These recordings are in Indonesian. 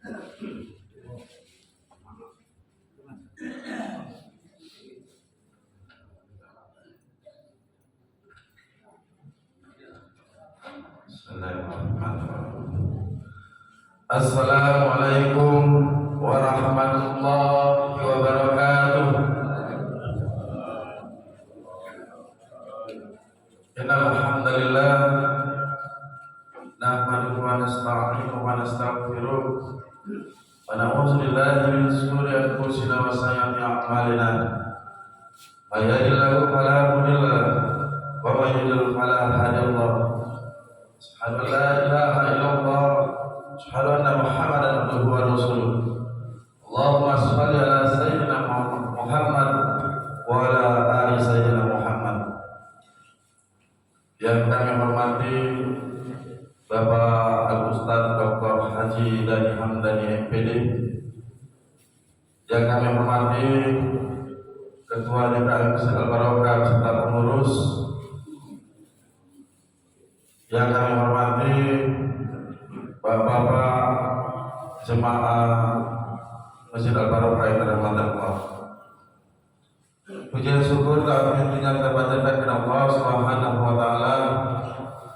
Assalamualaikum warahmatullahi wabarakatuh. Innal hamdalillah nahmaduhu wa nasta'inuhu wa nastaghfiruh wa na'udzu billahi min shururi anfusina wa sayyiati a'malina. May yahdihillahu fala mudilla lahu wa may yudlil fala hadiya lahu. Asyhadu an la ilaha illallah, asyhadu anna Muhammadan abduhu wa rasuluh. Allahumma shalli ala sayyidina Muhammad wa ala ali sayyidina Muhammad. Yang kami hormati Bapak Al-Ustaz Dr. Haji Dani Hamdani MPD, yang kami hormati Ketua DPR Masjid Al-Barokah serta pengurus, yang kami hormati Bapak-bapak jemaah Masjid Al-Barokah yang dirahmati Allah. Puji syukur kami kita panjatkan kepada Allah Subhanahu wa taala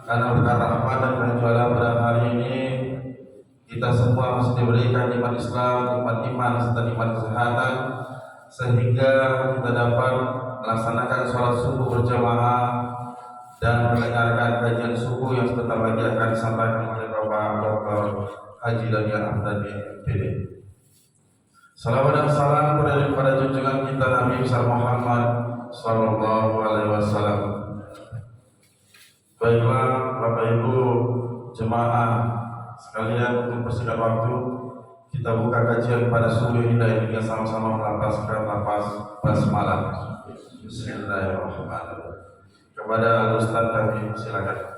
karena berkat rahmat dan kejualan pada hari ini kita semua masih diberikan nikmat Islam, nikmat iman serta nikmat kesehatan, sehingga kita dapat melaksanakan sholat subuh berjamaah dan mendengarkan kajian subuh yang sebentar lagi akan disampaikan oleh Bapak Dr. Haji Dani Hamdani MPD. Salawat dan salam kepada junjungan kita Nabi besar Muhammad sallallahu alaihi wasallam. Baiklah Bapak Ibu jemaah sekalian, untuk persingkat waktu kita buka kajian pada subuh ini dan kita sama-sama melapaskan lapas basmalah. Bismillahirrahmanirrahim. Kepada Ustaz kami silakan.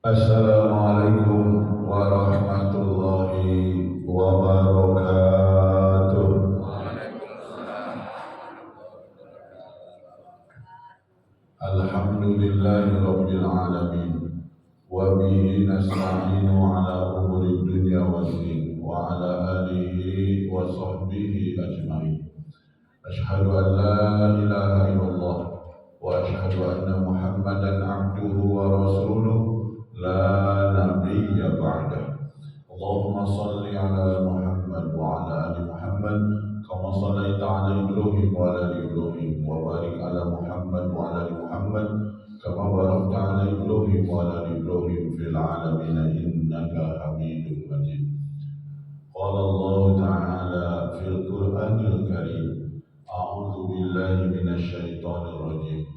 Assalamualaikum warahmatullahi wabarakatuh. Alhamdulillahi rabbil alamin wa bihi nasta'inu ala umuri dunya wad din wa ala alihi wa sahbihi ajma'in. Asyhadu an la ilaha illallah wa asyhadu anna Muhammadan abduhu wa rasuluh la nabiyya ba'dah. Allahumma salli ala Muhammad wa ala ali Muhammad kama sallaita ala Ibrahim wa ala ali Ibrahim wa barik ala Muhammad wa ala ali Muhammad kama barakta ala Ibrahim wa ala ali Ibrahim fil alamin innaka Hamidum Majid. Qala Allah ta'ala fil Qur'anil Karim, a'udzu billahi minasy syaithanir rajim.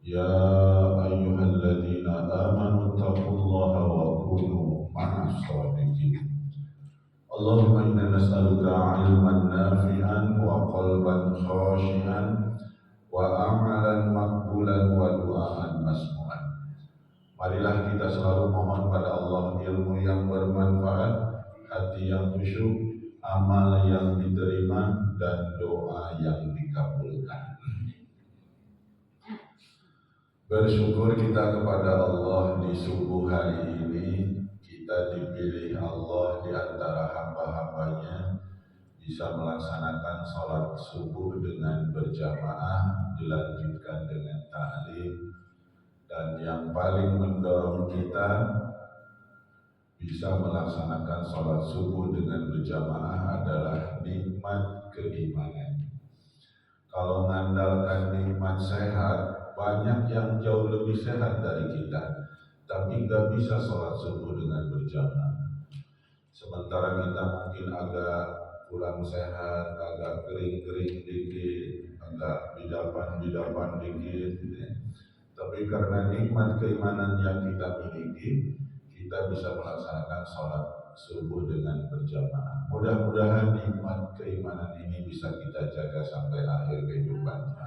Ya ayyuhalladzina amanu taqullaha wa kunu ma'as shadiqin. Allahumma inna nas'aluka 'ilman nafi'an wa qalban khashi'an wa amalan maqbulan wa du'aan masmu'an. Marilah kita selalu mohon pada Allah ilmu yang bermanfaat, hati yang khusyuk, amal yang diterima, dan doa yang dikabulkan. Bersyukur kita kepada Allah di subuh hari ini, kita dipilih Allah di antara hamba-hambanya bisa melaksanakan sholat subuh dengan berjamaah, dilanjutkan dengan ta'lim, dan yang paling mendorong kita bisa melaksanakan sholat subuh dengan berjamaah adalah nikmat keimanan. Kalau mengandalkan nikmat sehat, banyak yang jauh lebih sehat dari kita, tapi nggak bisa sholat subuh dengan berjamaah. Sementara kita mungkin agak kurang sehat, agak kering-kering dikit, agak bidapan-bidapan dikit, ya. Tapi karena nikmat keimanan yang kita miliki, kita bisa melaksanakan sholat subuh dengan berjamaah. Mudah-mudahan nikmat keimanan ini bisa kita jaga sampai akhir kehidupan.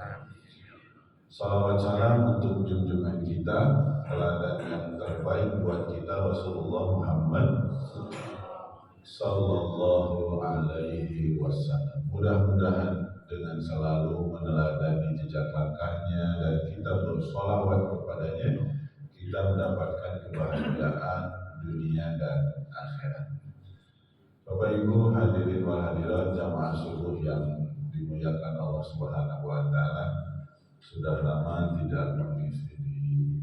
Salawat salam untuk junjungan kita, teladan yang terbaik buat kita Rasulullah Muhammad Sallallahu alaihi wasallam. Mudah-mudahan dengan selalu meneladani jejak langkahnya dan kita bersolawat kepadanya, kita mendapatkan kebahagiaan dunia dan akhirat. Bapak Ibu hadirin wal hadirat jamaah subuh yang dimuliakan Allah Subhanahu wa taala, sudah lama tidak mengisi di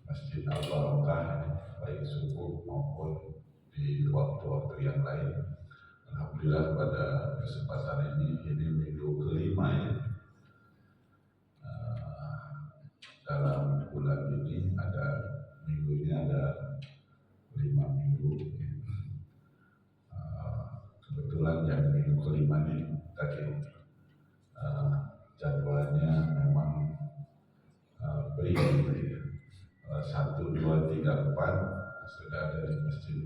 Masjid Al-Barokah baik subuh maupun di waktu-waktu yang lain. Alhamdulillah pada kesempatan ini minggu kelima ya. Dalam bulan ini minggunya ada 5 minggu. Kebetulan yang minggu kelima ini tadi jadwalnya memang beri 1, 2, 3, 4 sudah ada di masjid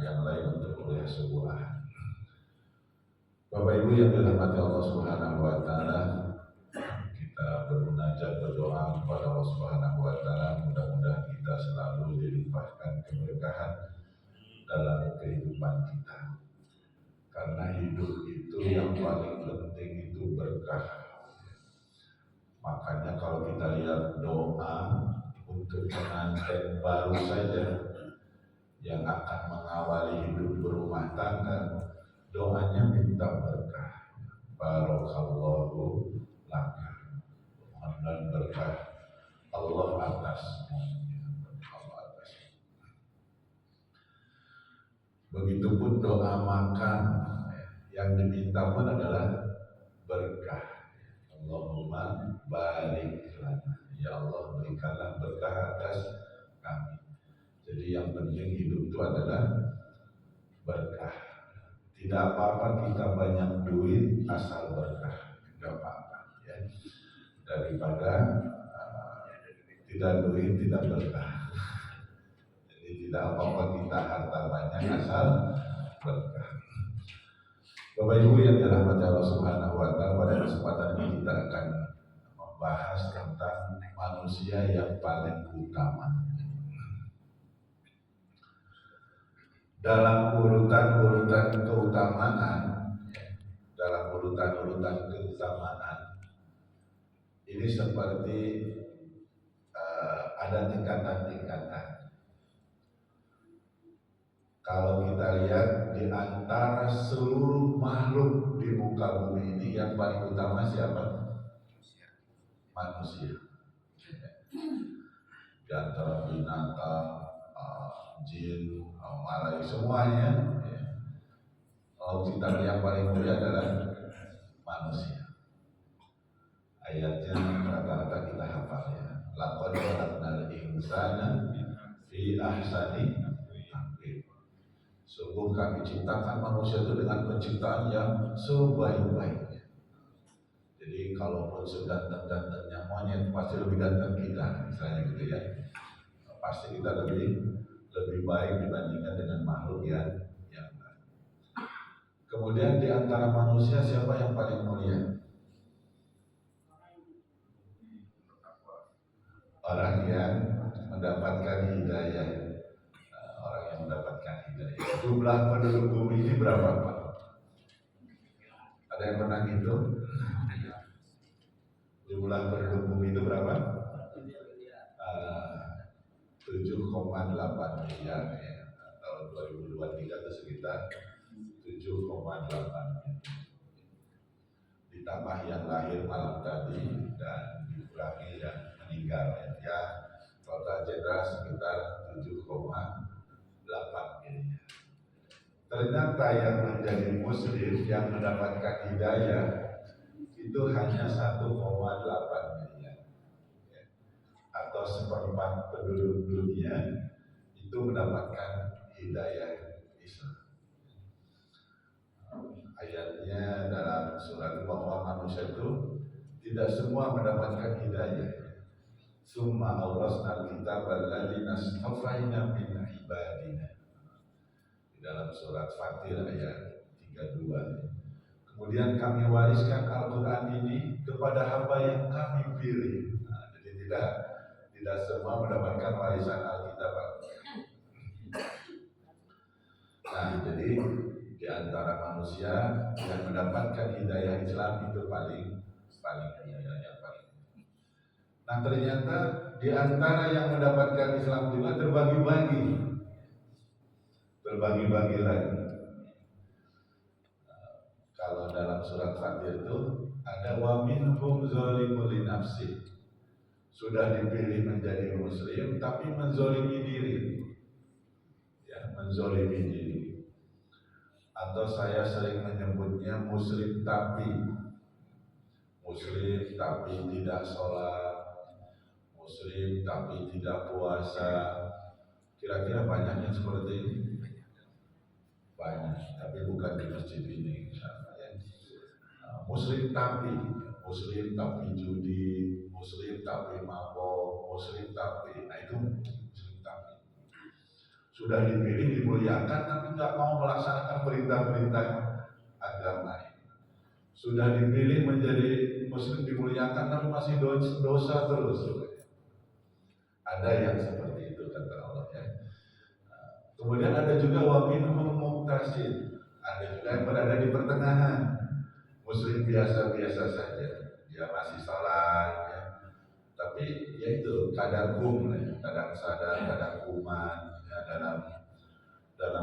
yang lain untuk kuliah subuh. Bapak Ibu yang dirahmati Allah Subhanahu wa taala, kita bermunajat berdoa kepada Allah Subhanahu wa taala, mudah-mudahan kita selalu dilimpahkan keberkahan dalam kehidupan kita. Karena hidup itu yang paling penting itu berkah. Makanya kalau kita lihat doa untuk pengantin baru saja yang akan mengawali hidup berumah tangga, doanya minta berkah. Barakallahu laka. Mohon berkah Allah atasmu. Begitupun doa makan yang diminta pun adalah berkah. Allahumma barik lana. Ya Allah berikanlah berkah atas kami. Jadi yang penting hidup itu adalah berkah. Tidak apa-apa kita banyak duit asal berkah, tidak apa-apa ya. Daripada tidak duit tidak berkah. Jadi tidak apa-apa kita harta banyak asal berkah. Bapak Ibu yang dirahmati Allah Subhanahu wa taala, pada kesempatan ini kita akan membahas tentang manusia yang paling utama. Dalam urutan-urutan keutamaan, ini seperti ada tingkatan-tingkatan. Kalau kita lihat di antara seluruh makhluk di muka bumi ini yang paling utama siapa? Manusia. Di antara binatang, jin, malaikat semuanya, ya. Kalau kita yang paling mulia adalah manusia. Ayatnya rata-rata kita hafal ya. Laqad khalaqnal insana fi ahsani taqwim. Sungguh kami ciptakan manusia itu dengan penciptaan yang sebaik-baiknya. Jadi kalaupun seganteng-gantengnya monyet pasti lebih ganteng kita, misalnya gitu ya. Pasti kita lebih baik dibandingkan dengan makhluk yang lain. Kemudian di antara manusia siapa yang paling mulia? Orang yang mendapatkan hidayah. Orang yang mendapatkan hidayah. Jumlah penduduk bumi ini berapa Pak? Ada yang pernah ngitung? Jumlah penduduk bumi itu berapa? 7,8 miliar ya. Tahun 2023 itu sekitar 7,8 miliar. Ditambah yang lahir malam tadi dan dikurangi yang meninggal ya. Total general sekitar 7,8 miliar. Ternyata yang menjadi muslim yang mendapatkan hidayah itu hanya 1,8 miliar ya. Atau seperempat penduduk dunia itu mendapatkan hidayah Islam. Ayatnya dalam surat bahwa manusia itu tidak semua mendapatkan hidayah. Summa awrasnal kitaba alladziina astafaina min ibadina. Di dalam surat Fatir ayat 32. Kemudian kami wariskan Al-Quran ini kepada hamba yang kami pilih. Jadi tidak semua mendapatkan warisan Alkitab. Nah, jadi di antara manusia yang mendapatkan hidayah Islam itu paling yang paling. Nah, ternyata di antara yang mendapatkan Islam juga terbagi-bagi lagi. Kalau dalam surat Fatir itu ada wa minhum zalimun li nafsi. Sudah dipilih menjadi muslim tapi menzalimi diri. Ya, menzalimi diri. Atau saya sering menyebutnya muslim tapi tidak sholat, muslim tapi tidak puasa. Kira-kira banyaknya seperti ini? Banyak, tapi bukan di masjid ini misalnya ya. Muslim tapi judi, muslim tapi mabok, muslim tapi, nah itu muslim tapi sudah dipilih dimuliakan tapi nggak mau melaksanakan perintah-perintah agama. Sudah dipilih menjadi muslim dimuliakan tapi masih dosa terus. Ada yang seperti itu kata Allah ya. Kemudian ada juga wa minhum muqtasid. Ada juga yang berada di pertengahan. Muslim biasa-biasa saja. Dia masih salat ya. Tapi ya itu kadang sadar, kadang kuman ya, dalam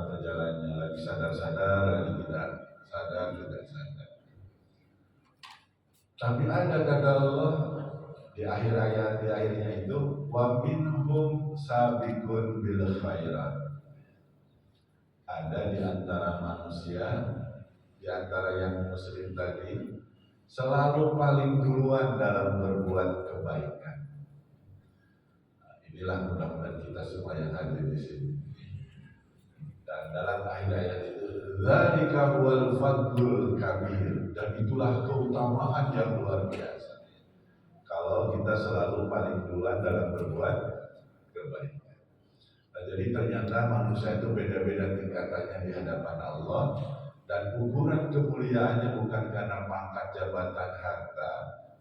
perjalanannya lagi sadar-sadar, lagi tidak sadar juga sadar. Tapi ada kata Allah di akhir ayat di akhirnya itu wa minhum sabiqun bil khairat. Ada di antara manusia, di antara yang muslim tadi selalu paling duluan dalam berbuat kebaikan. Nah, inilah mudah-mudahan kita semua yang hadir di sini. Dan dalam akhir ayat itu dzalika huwal fadlul kabir, dan itulah keutamaan yang luar biasa. Kalau kita selalu paling duluan dalam berbuat kebaikan. Nah, jadi ternyata manusia itu beda-beda tingkatannya di hadapan Allah, dan ukuran kemuliaannya bukan karena pangkat, jabatan, harta,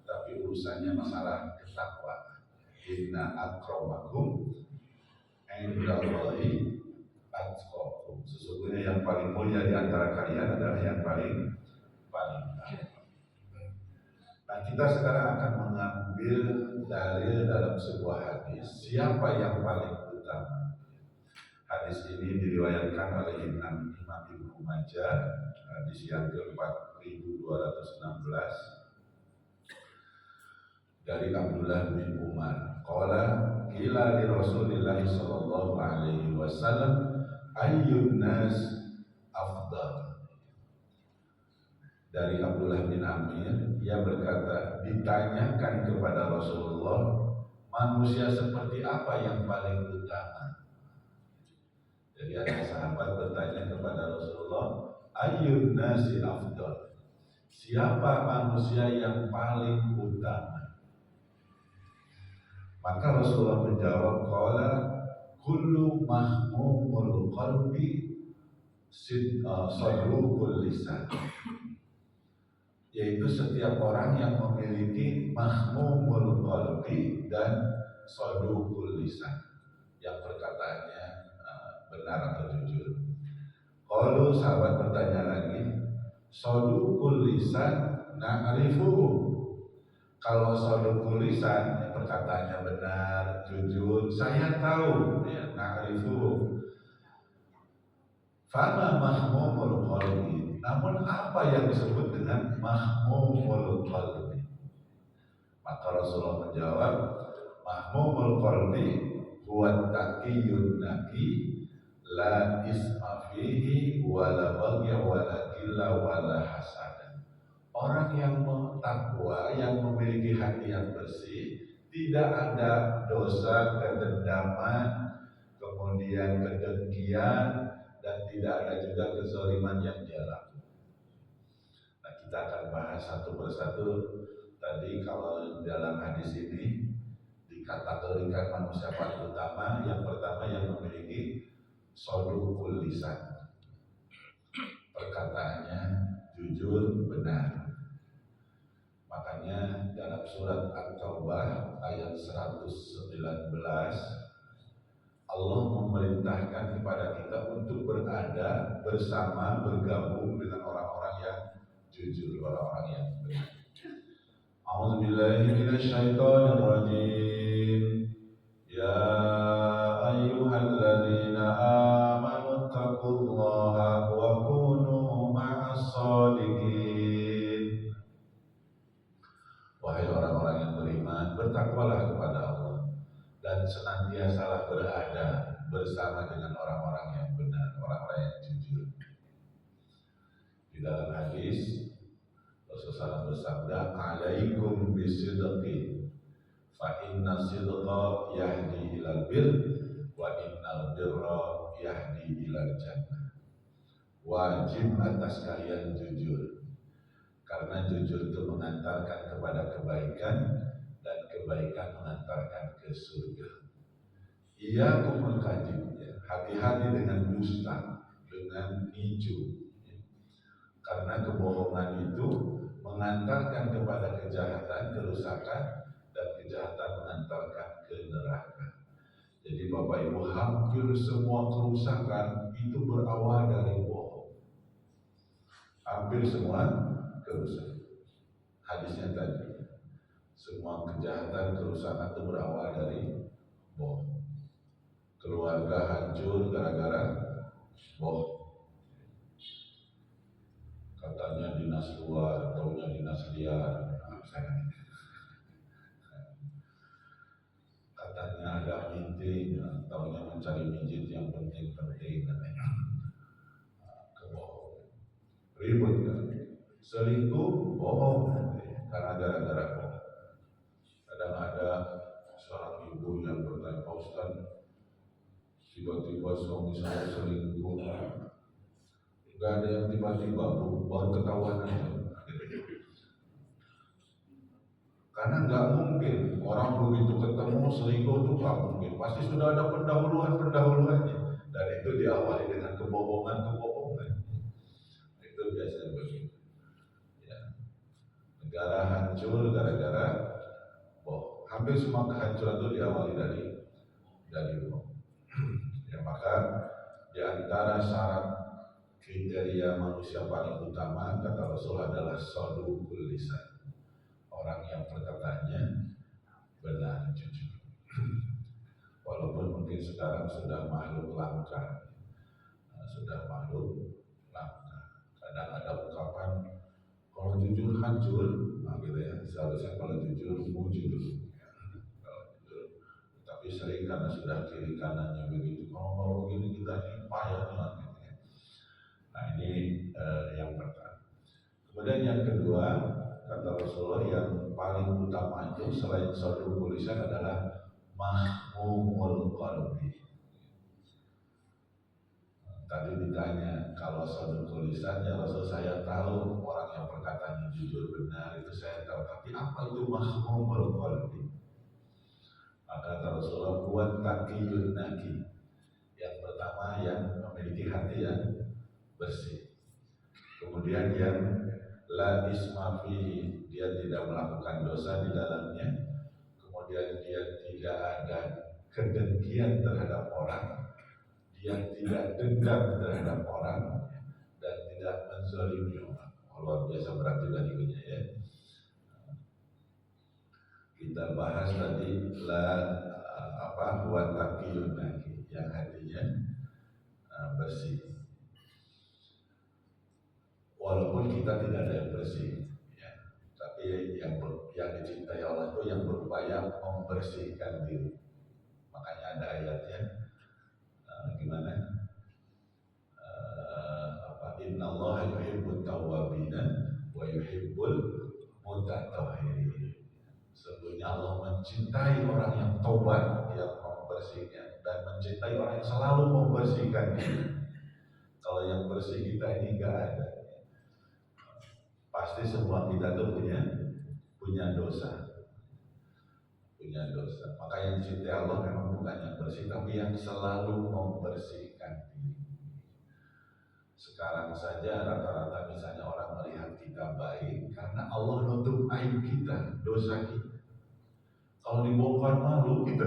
tapi urusannya masalah ketakwaan. Inna akramakum indallahi atqakum. Sesungguhnya yang paling mulia di antara kalian adalah yang paling takwa. Nah, kita sekarang akan mengambil dalil dalam sebuah hadis. Siapa yang paling utama? Hadis ini diriwayatkan oleh Imam Ibnu Majah, hadis yang ke-4216 dari Abdullah bin Umar. Qala qila li Rasulillah sallallahu alaihi wasallam ayyun nas afdal. Dari Abdullah bin Amir, ia berkata, ditanyakan kepada Rasulullah, manusia seperti apa yang paling utama? Jadi ada sahabat bertanya kepada Rasulullah, ayyun nasi afdal, siapa manusia yang paling utama? Maka Rasulullah menjawab, qala kullu mahmumul qalbi sadruqul lisan, yaitu setiap orang yang memiliki mahmumul qalbi dan sadruqul lisan, yang perkataannya benar atau jujur. Kalau sahabat bertanya lagi, sadruqul lisan na'rifuhu. Kalau sadruqul lisan, perkataannya benar, jujur, saya tahu, ya, na'rifuhu. Fama mahmumul qalbi. Namun apa yang disebut dengan mahmumul qalbi? Maka Rasulullah menjawab, mahmumul qalbi huwa taqiyun naqi la isma fihi wala bagya wala gilla wala hasad. Orang yang takwa, yang memiliki hati yang bersih, tidak ada dosa, kedendaman, kemudian kedengkian, dan tidak ada juga kezaliman yang dia lakukan. Nah, kita akan bahas satu persatu. Tadi kalau dalam hadis ini dikategorikan manusia paling utama, yang pertama yang memiliki sadruqul lisan, perkataannya jujur, benar. Makanya dalam surat At-Taubah ayat 119 Allah memerintahkan kepada kita untuk berada bersama, bergabung dengan orang-orang yang jujur, orang-orang yang benar. A'udzubillahi minasyaitonirrajim. Ya ayyuhalladzina amanu taqullaha wa kunu ma'as shadiqin. Wahai orang-orang yang beriman, bertakwalah kepada Allah dan senantiasalah berada bersama dengan orang-orang yang benar, orang-orang yang jujur. Di dalam hadis Rasulullah bersabda, "Alaikum bisidqi, fa inna sidqa yahdi ilal bir, wa innal birra yahdi ilal jannah." Wajib atas kalian jujur, karena jujur itu mengantarkan kepada kebaikan dan kebaikan mengantarkan ke surga. Iyyakum al-kadzib, hati-hati dengan dusta, dengan nicu, karena kebohongan itu mengantarkan kepada kejahatan, kerusakan, dan kejahatan mengantarkan ke neraka. Jadi Bapak Ibu, hampir semua kerusakan itu berawal dari bohong. Hampir semua kerusakan. Hadisnya tadi, semua kejahatan, kerusakan itu berawal dari bohong. Keluarga hancur gara-gara bohong. Katanya dinas luar, taunya dinas liar. Katanya ada meeting, taunya mencari mijit yang penting-penting. Kebohongan. Ribut kan? Selingkuh, bohong. Karena gara-gara bohong. Kadang ada seorang ibu yang bertanya, "Pak Ustaz, tiba-tiba suami saya selingkuh." Gak ada yang tiba-tiba, baru ketahuan aja. Karena nggak mungkin orang begitu ketemu selingkuh itu nggak mungkin. Pasti sudah ada pendahuluannya. Dan itu diawali dengan kebohongan. Itu biasanya begitu. Ya. Negara hancur gara-gara bohong. Hampir semua kehancuran itu diawali dari bohong. Ya, maka di antara syarat kriteria manusia paling utama kata Rasul adalah shadukul lisan, orang yang perkataannya benar, jujur. Walaupun mungkin sekarang sudah makhluk langka, kadang ada ungkapan kalau jujur hancur, gitu ya. Seharusnya kalau jujur mujur. Tapi sering karena sudah kiri kanannya begitu, kalau begini kita ini payah banget. Nah ini yang pertama. Kemudian yang kedua, kata Rasulullah, yang paling utama itu selain shadukul lisan adalah mahmumul qalbi. Tadi ditanya kalau shadukul lisan, ya Rasul, saya tahu orang yang perkataannya jujur benar itu saya tahu, tapi apa itu mahmumul qalbi? Maka kata Rasulullah, buat taqiyun naqi. Yang pertama yang memiliki hati yang bersih. Kemudian yang la isma fihi, dia tidak melakukan dosa di dalamnya. Kemudian dia tidak ada kedengkian terhadap orang, dia tidak dendam terhadap orang, dan tidak menzalimi orang. Luar biasa berat juga dirinya ya. Kita bahas tadi buat taqiyun naqi, yang hatinya bersih. Walaupun kita tidak ada yang bersih, ya, tapi yang dicintai Allah itu yang berupaya membersihkan diri. Makanya ada ayatnya, gimana? Innallaha yuhibbut tawwabina wa yuhibbul mutatahhirin. Sesungguhnya Allah mencintai orang yang taubat, yang membersihkan, dan mencintai orang yang selalu membersihkan diri. Kalau yang bersih kita ini enggak ada. Pasti semua kita tuh punya dosa. Maka yang dicintai Allah memang bukan yang bersih, tapi yang selalu membersihkan diri. Sekarang saja rata-rata misalnya orang melihat kita baik karena Allah nutup aib kita, dosa kita. Kalau dibongkar malu kita.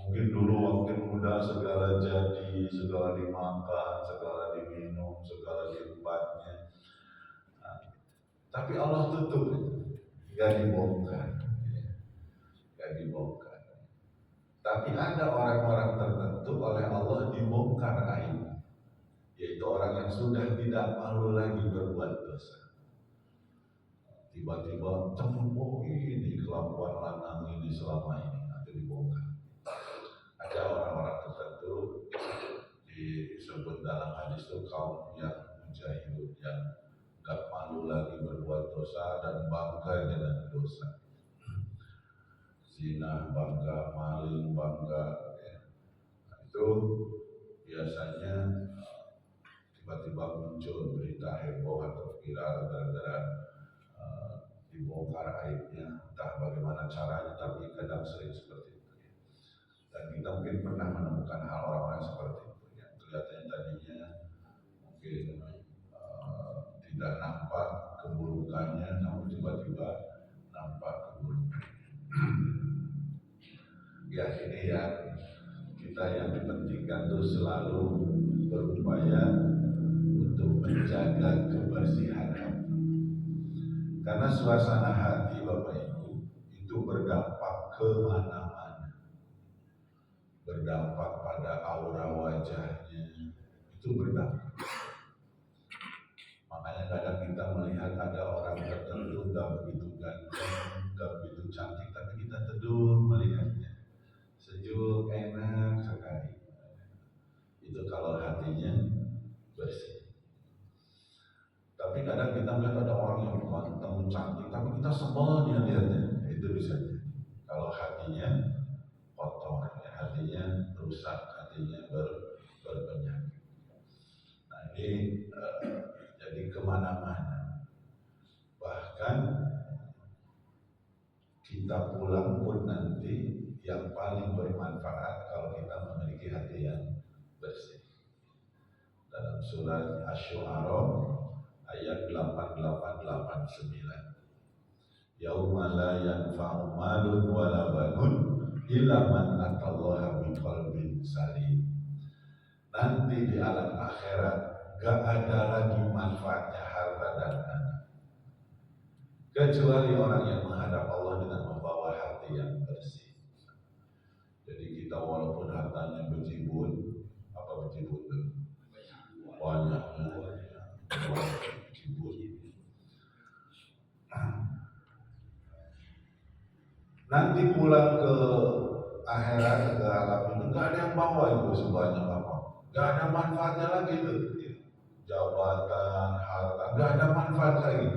Mungkin dulu waktu segala jadi, segala dimakan, segala diminum, segala diempatnya. Nah, tapi Allah tutup, gak dibongkar, gak dibongkar. Tapi ada orang-orang tertentu oleh Allah dibongkar aib, yaitu orang yang sudah tidak malu lagi berbuat dosa. Tiba-tiba cemburu, ini kelakuan lanang ini selama ini, nanti dibongkar. Ada orang-orang tertentu disebut dalam hadis itu kaum yang mujahidun, yang gak malu lagi berbuat dosa dan bangga dengan dosa. Zina bangga, maling bangga, ya. Nah, itu biasanya tiba-tiba muncul berita heboh atau viral gara-gara dibongkar aibnya, entah bagaimana caranya, tapi kadang sering seperti itu. Dan kita mungkin pernah menemukan hal orang-orang seperti itu, yang kelihatannya tadinya mungkin tidak nampak keburukannya, namun tiba-tiba nampak keburukan. Ya, ini yang kita yang dipentingkan itu selalu berupaya untuk menjaga kebersihan hati. Karena suasana hati Bapak Ibu itu berdampak kemana-mana, berdampak pada aura wajahnya, itu berdampak. Makanya kadang kita melihat ada orang tertentu gak begitu ganteng, gak begitu cantik, tapi kita teduh melihatnya, sejuk, enak sekali. Itu kalau hatinya bersih. Tapi kadang kita melihat ada orang yang ganteng, cantik, tapi kita sebel dia lihatnya, itu bisa. Kalau hatinya kotor, ya, hatinya rusak, hatinya berpenyakit. Nah ini jadi kemana-mana. Bahkan kita pulang pun nanti yang paling bermanfaat kalau kita memiliki hati yang bersih. Dalam surat Asy-Syu'ara ayat 8889. Yauma la yanfa'u malun wala banun illa man atallaha biqalbin salim. Nanti di alam akhirat gak ada lagi manfaatnya harta dan anak, kecuali orang yang menghadap Allah dengan membawa hati yang bersih. Jadi kita walaupun hartanya bejibun, apa bejibun itu? Banyaknya bejibun. Nanti pulang ke akhirat, ke alam itu gak ada yang bawa itu sebanyak apa. Gak ada manfaatnya lagi itu. Jabatan, harta, gak ada manfaat lagi.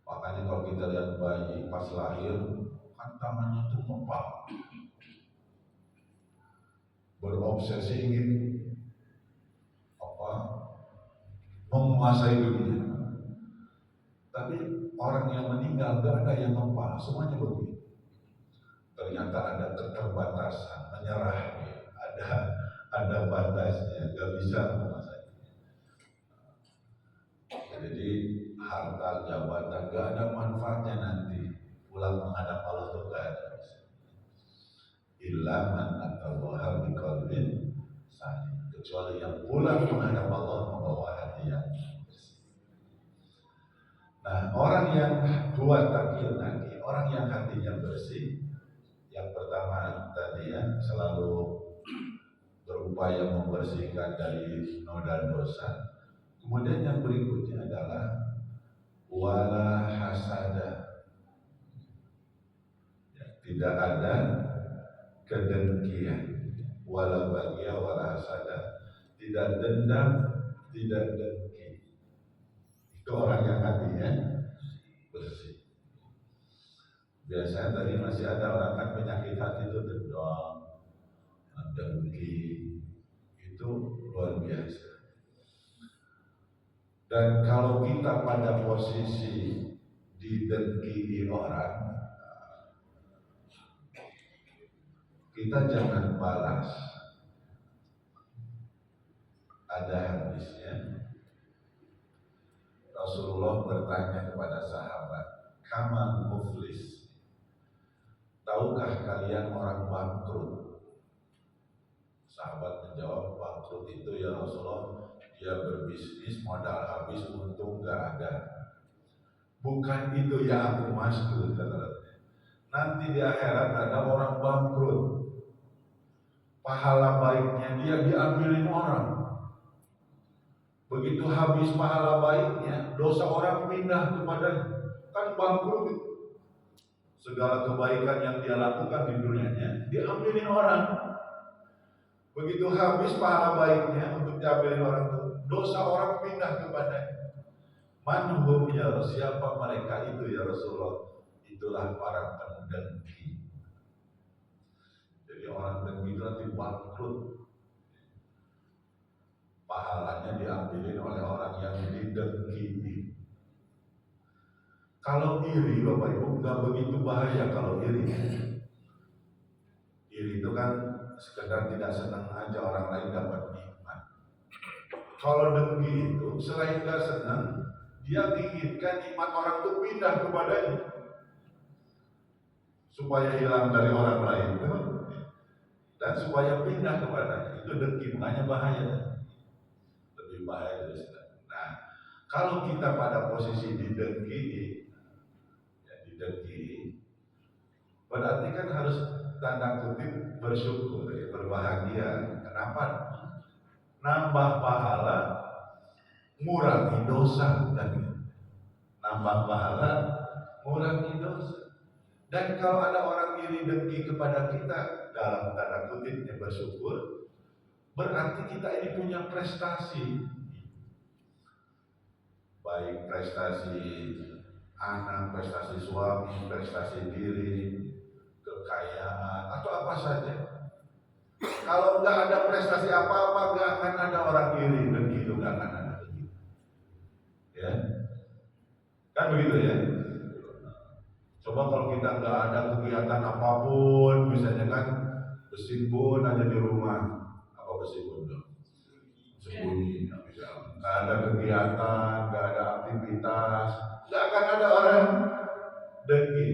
Makanya kalau kita lihat bayi pas lahir, kan tangannya tuh mempak, berobsesi ingin menguasai dunia. Tapi orang yang meninggal gak ada yang mempak, semuanya begitu. Ternyata ada keterbatasan, menyerah, ada batasnya, gak bisa menguasai. Jadi harta, jabatan gak ada manfaatnya nanti pulang menghadap Allah itu gak ada. Illa man atallaha biqalbin salim, kecuali yang pulang menghadap Allah membawa hati yang bersih. Nah, orang yang buat takil nanti, orang yang hatinya bersih, yang pertama tadi ya, selalu berupaya membersihkan dari noda dosa. Kemudian yang berikutnya adalah wala hasada, ya, tidak ada kedengkian, wala bagia wala hasada, tidak dendam, tidak dengki. Itu orang yang hatinya bersih. Biasanya tadi masih ada orang kan penyakit hati itu dendam, dengki, itu luar biasa. Dan kalau kita pada posisi didengki orang, kita jangan balas. Ada hadisnya, Rasulullah bertanya kepada sahabat, kaman muflis, tahukah kalian orang bangkrut? Sahabat menjawab, bangkrut itu ya Rasulullah, dia berbisnis modal habis, untung gak ada. Bukan itu yang aku maksud, kata. Nanti di akhirat ada orang bangkrut, pahala baiknya dia diambilin orang. Begitu habis pahala baiknya, dosa orang pindah kepadanya. Kan bangkrut itu. Segala kebaikan yang dia lakukan di dunianya diambilin orang. Begitu habis pahala baiknya untuk diambilin orang itu, dosa orang pindah kepadanya. Manhum ya Rasul, siapa mereka itu ya Rasulullah? Itulah para pendengki. Jadi orang dengki itu nanti bangkrut, pahalanya diambilin oleh orang yang didengki. Kalau iri Bapak Ibu nggak begitu bahaya. Kalau iri itu kan sekedar tidak senang aja orang lain dapat nikmat. Kalau dengki itu selain nggak senang, dia inginkan nikmat orang itu pindah kepadanya supaya hilang dari orang lain dan supaya pindah kepadanya. Itu dengki, makanya bahaya, lebih bahaya dari sedang. Nah, kalau kita pada posisi didengki, berarti kan harus tanda kutip bersyukur, berbahagia. Kenapa? Nambah pahala, ngurangi dosa, kan? Nambah pahala, ngurangi dosa. Dan kalau ada orang iri dengki kepada kita, dalam tanda kutipnya bersyukur, berarti kita ini punya prestasi, baik prestasi anak, prestasi suami, prestasi diri, kekayaan, atau apa saja. Kalau nggak ada prestasi apa-apa, nggak akan ada orang iri dan gitu, nggak akan ada begitu. Ya, kan begitu ya. Coba kalau kita nggak ada kegiatan apapun, misalnya kan bersimbun aja di rumah, apa bersimbun dong? Sembunyi, misalnya nggak ada kegiatan, nggak ada aktivitas, nggak akan ada orang dengki.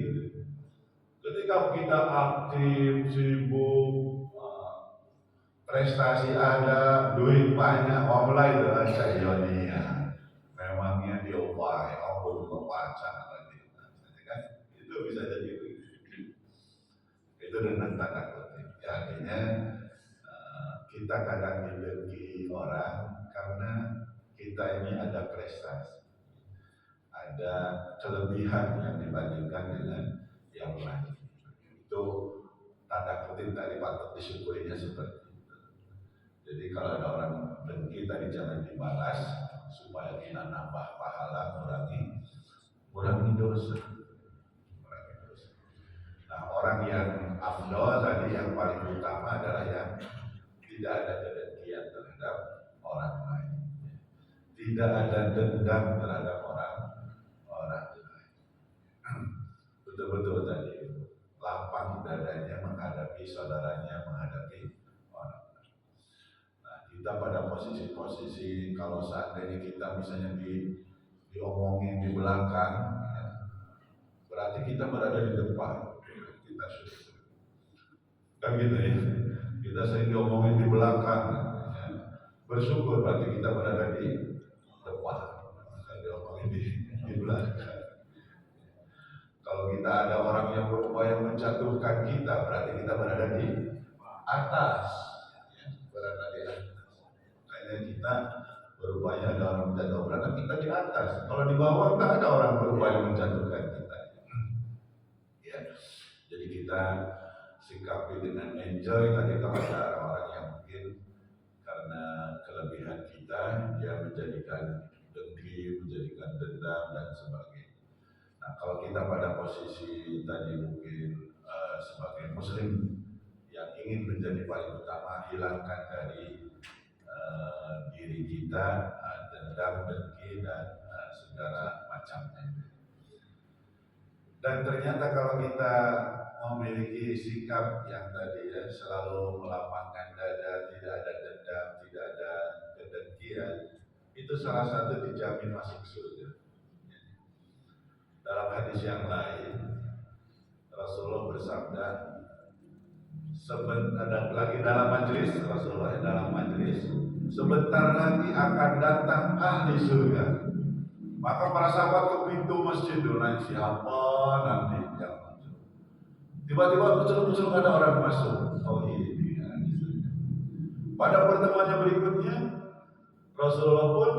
Ketika kita aktif, sibuk, prestasi ada, duit banyak, mulai dengan cayonia. Memangnya diopai, ampun kepacar lagi. Kan? Itu bisa jadi begitu. Itu dengan tanda kutip. Ya, artinya kita kadang didengki orang karena kita ini ada prestasi, ada kelebihan yang dibandingkan dengan yang lain. Itu tanda kutip tadi patut disyukurinya seperti itu. Jadi kalau ada orang dengki tadi jangan dibalas supaya kita nambah pahala, kurangi dosa. Nah, orang yang afdol tadi yang paling utama adalah yang tidak ada kedengkian terhadap orang lain, tidak ada dendam terhadap orang lain. Betul-betul tadi lapang dadanya menghadapi saudaranya, menghadapi orang lain. Nah, kita pada posisi-posisi kalau seandainya kita misalnya diomongin di belakang, ya, berarti kita berada di depan. Kita syukur. Kan gitu ya. Kita sering diomongin di belakang, ya. Bersyukur berarti kita berada di depan. Bukan diomongin di belakang. Kalau kita ada orang yang berupaya menjatuhkan kita, berarti kita berada di atas, ya, berada di atas. Makanya kita berupaya ada orang menjatuhkan, berarti kita di atas. Kalau di bawah nggak ada orang berupaya menjatuhkan kita. Ya, jadi kita sikapi dengan enjoy. Tadi kalau ada orang yang mungkin karena kelebihan kita, dia menjadikan dengki, menjadikan dendam dan sebagainya. Nah, kalau kita pada posisi tadi mungkin sebagai muslim yang ingin menjadi paling utama, hilangkan dari diri kita dendam, dengki dan segala macamnya. Dan ternyata kalau kita memiliki sikap yang tadi ya, selalu melapangkan dada, tidak ada dendam, tidak ada kedengkian, itu salah satu dijamin masuk surga. Dalam hadis yang lain, Rasulullah bersabda, bersabda, sebentar lagi dalam majelis, Rasulullah dalam majelis, sebentar lagi akan datang ahli surga. Maka para sahabat ke pintu masjid dulu, siapa nanti yang masuk. Tiba-tiba muncul ada orang masuk. Oh ini ahli surga. Pada pertemuannya berikutnya, Rasulullah pun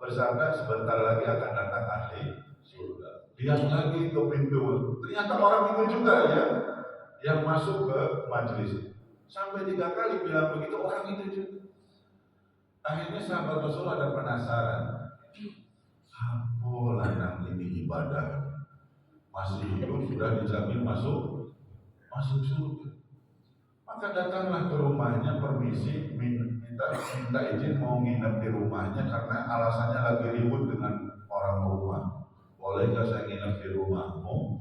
bersabda sebentar lagi akan datang ahli surga. Lihat lagi ke pintu, ternyata orang itu juga ya yang masuk ke majelis. Sampai 3 kali bilang begitu, orang itu juga. Akhirnya sahabat Rasul ada penasaran, apalah yang ini ibadah, masih hidup sudah dijamin masuk surga. Maka datanglah ke rumahnya, permisi, minta izin mau nginep di rumahnya karena alasannya lagi ribut dengan orang rumah. Boleh nggak saya nginep di rumahmu?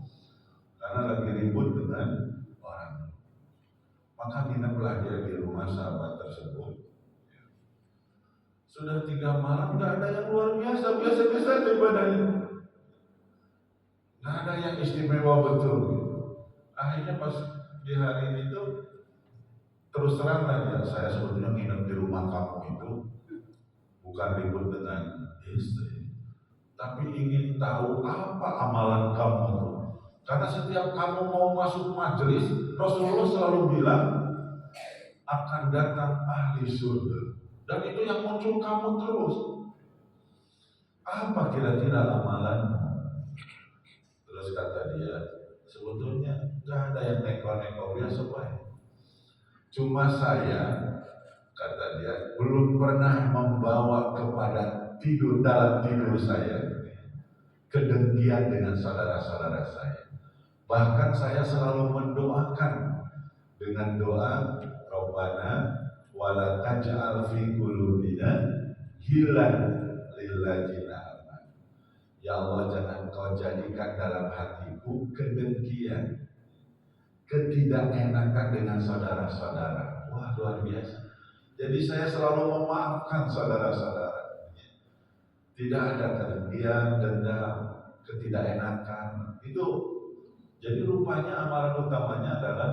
Karena lagi ribut dengan orang. Maka ngineplah dia di rumah sahabat tersebut. Sudah 3 malam, nggak ada yang luar biasa, biasa-biasa aja ibadahnya. Nggak ada yang istimewa betul. Akhirnya pas di hari itu terus terang aja, saya sebetulnya nginep di rumah kamu itu bukan ribut dengan istri, tapi ingin tahu apa amalan kamu itu. Karena setiap kamu mau masuk majelis, Rasulullah selalu bilang akan datang ahli surga. Dan itu yang muncul kamu terus. Apa kira-kira amalanmu? Terus kata dia, sebetulnya gak ada yang neko-neko, biasa baik. Cuma saya, kata dia, belum pernah membawa kepada tidur dalam tidur saya kedengkian dengan saudara-saudara saya. Bahkan saya selalu mendoakan dengan doa Rabbana wala taj'al fi qulubina ghillan lil ladzina amanu. Ya Allah, jangan kau jadikan dalam hatiku kedengkian, ketidakenakan dengan saudara-saudara. Wah, luar biasa. Jadi saya selalu memaafkan saudara-saudara. Tidak ada kedengkian, dendam, ketidakenakan. Itu jadi rupanya amalan utamanya adalah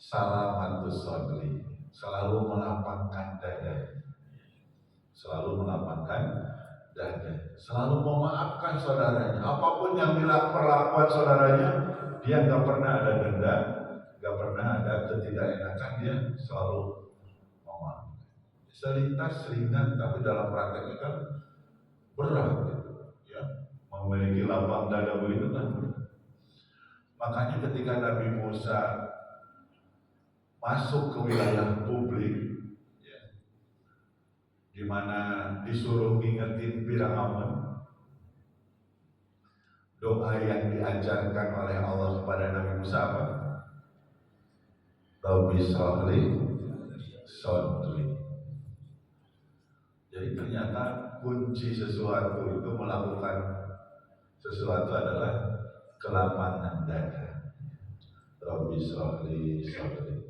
salamatus sadri. Selalu melapangkan dada, selalu melapangkan dada, selalu memaafkan saudaranya. Apapun yang perlakuan saudaranya, dia nggak pernah ada dendam, nggak pernah ada ketidakenakan, dia selalu memaafkan. Selintas ringan, tapi dalam prakteknya kan berat, gitu, ya. Memiliki lapang dada begitu kan. Makanya ketika Nabi Musa masuk ke wilayah publik, ya, di mana disuruh ngingetin Firaun, doa yang diajarkan oleh Allah kepada Nabi Musa apa? Rabbi shrahli sadri. Jadi ternyata kunci sesuatu itu melakukan sesuatu adalah kelapangan dada. Rabbi shrahli sadri.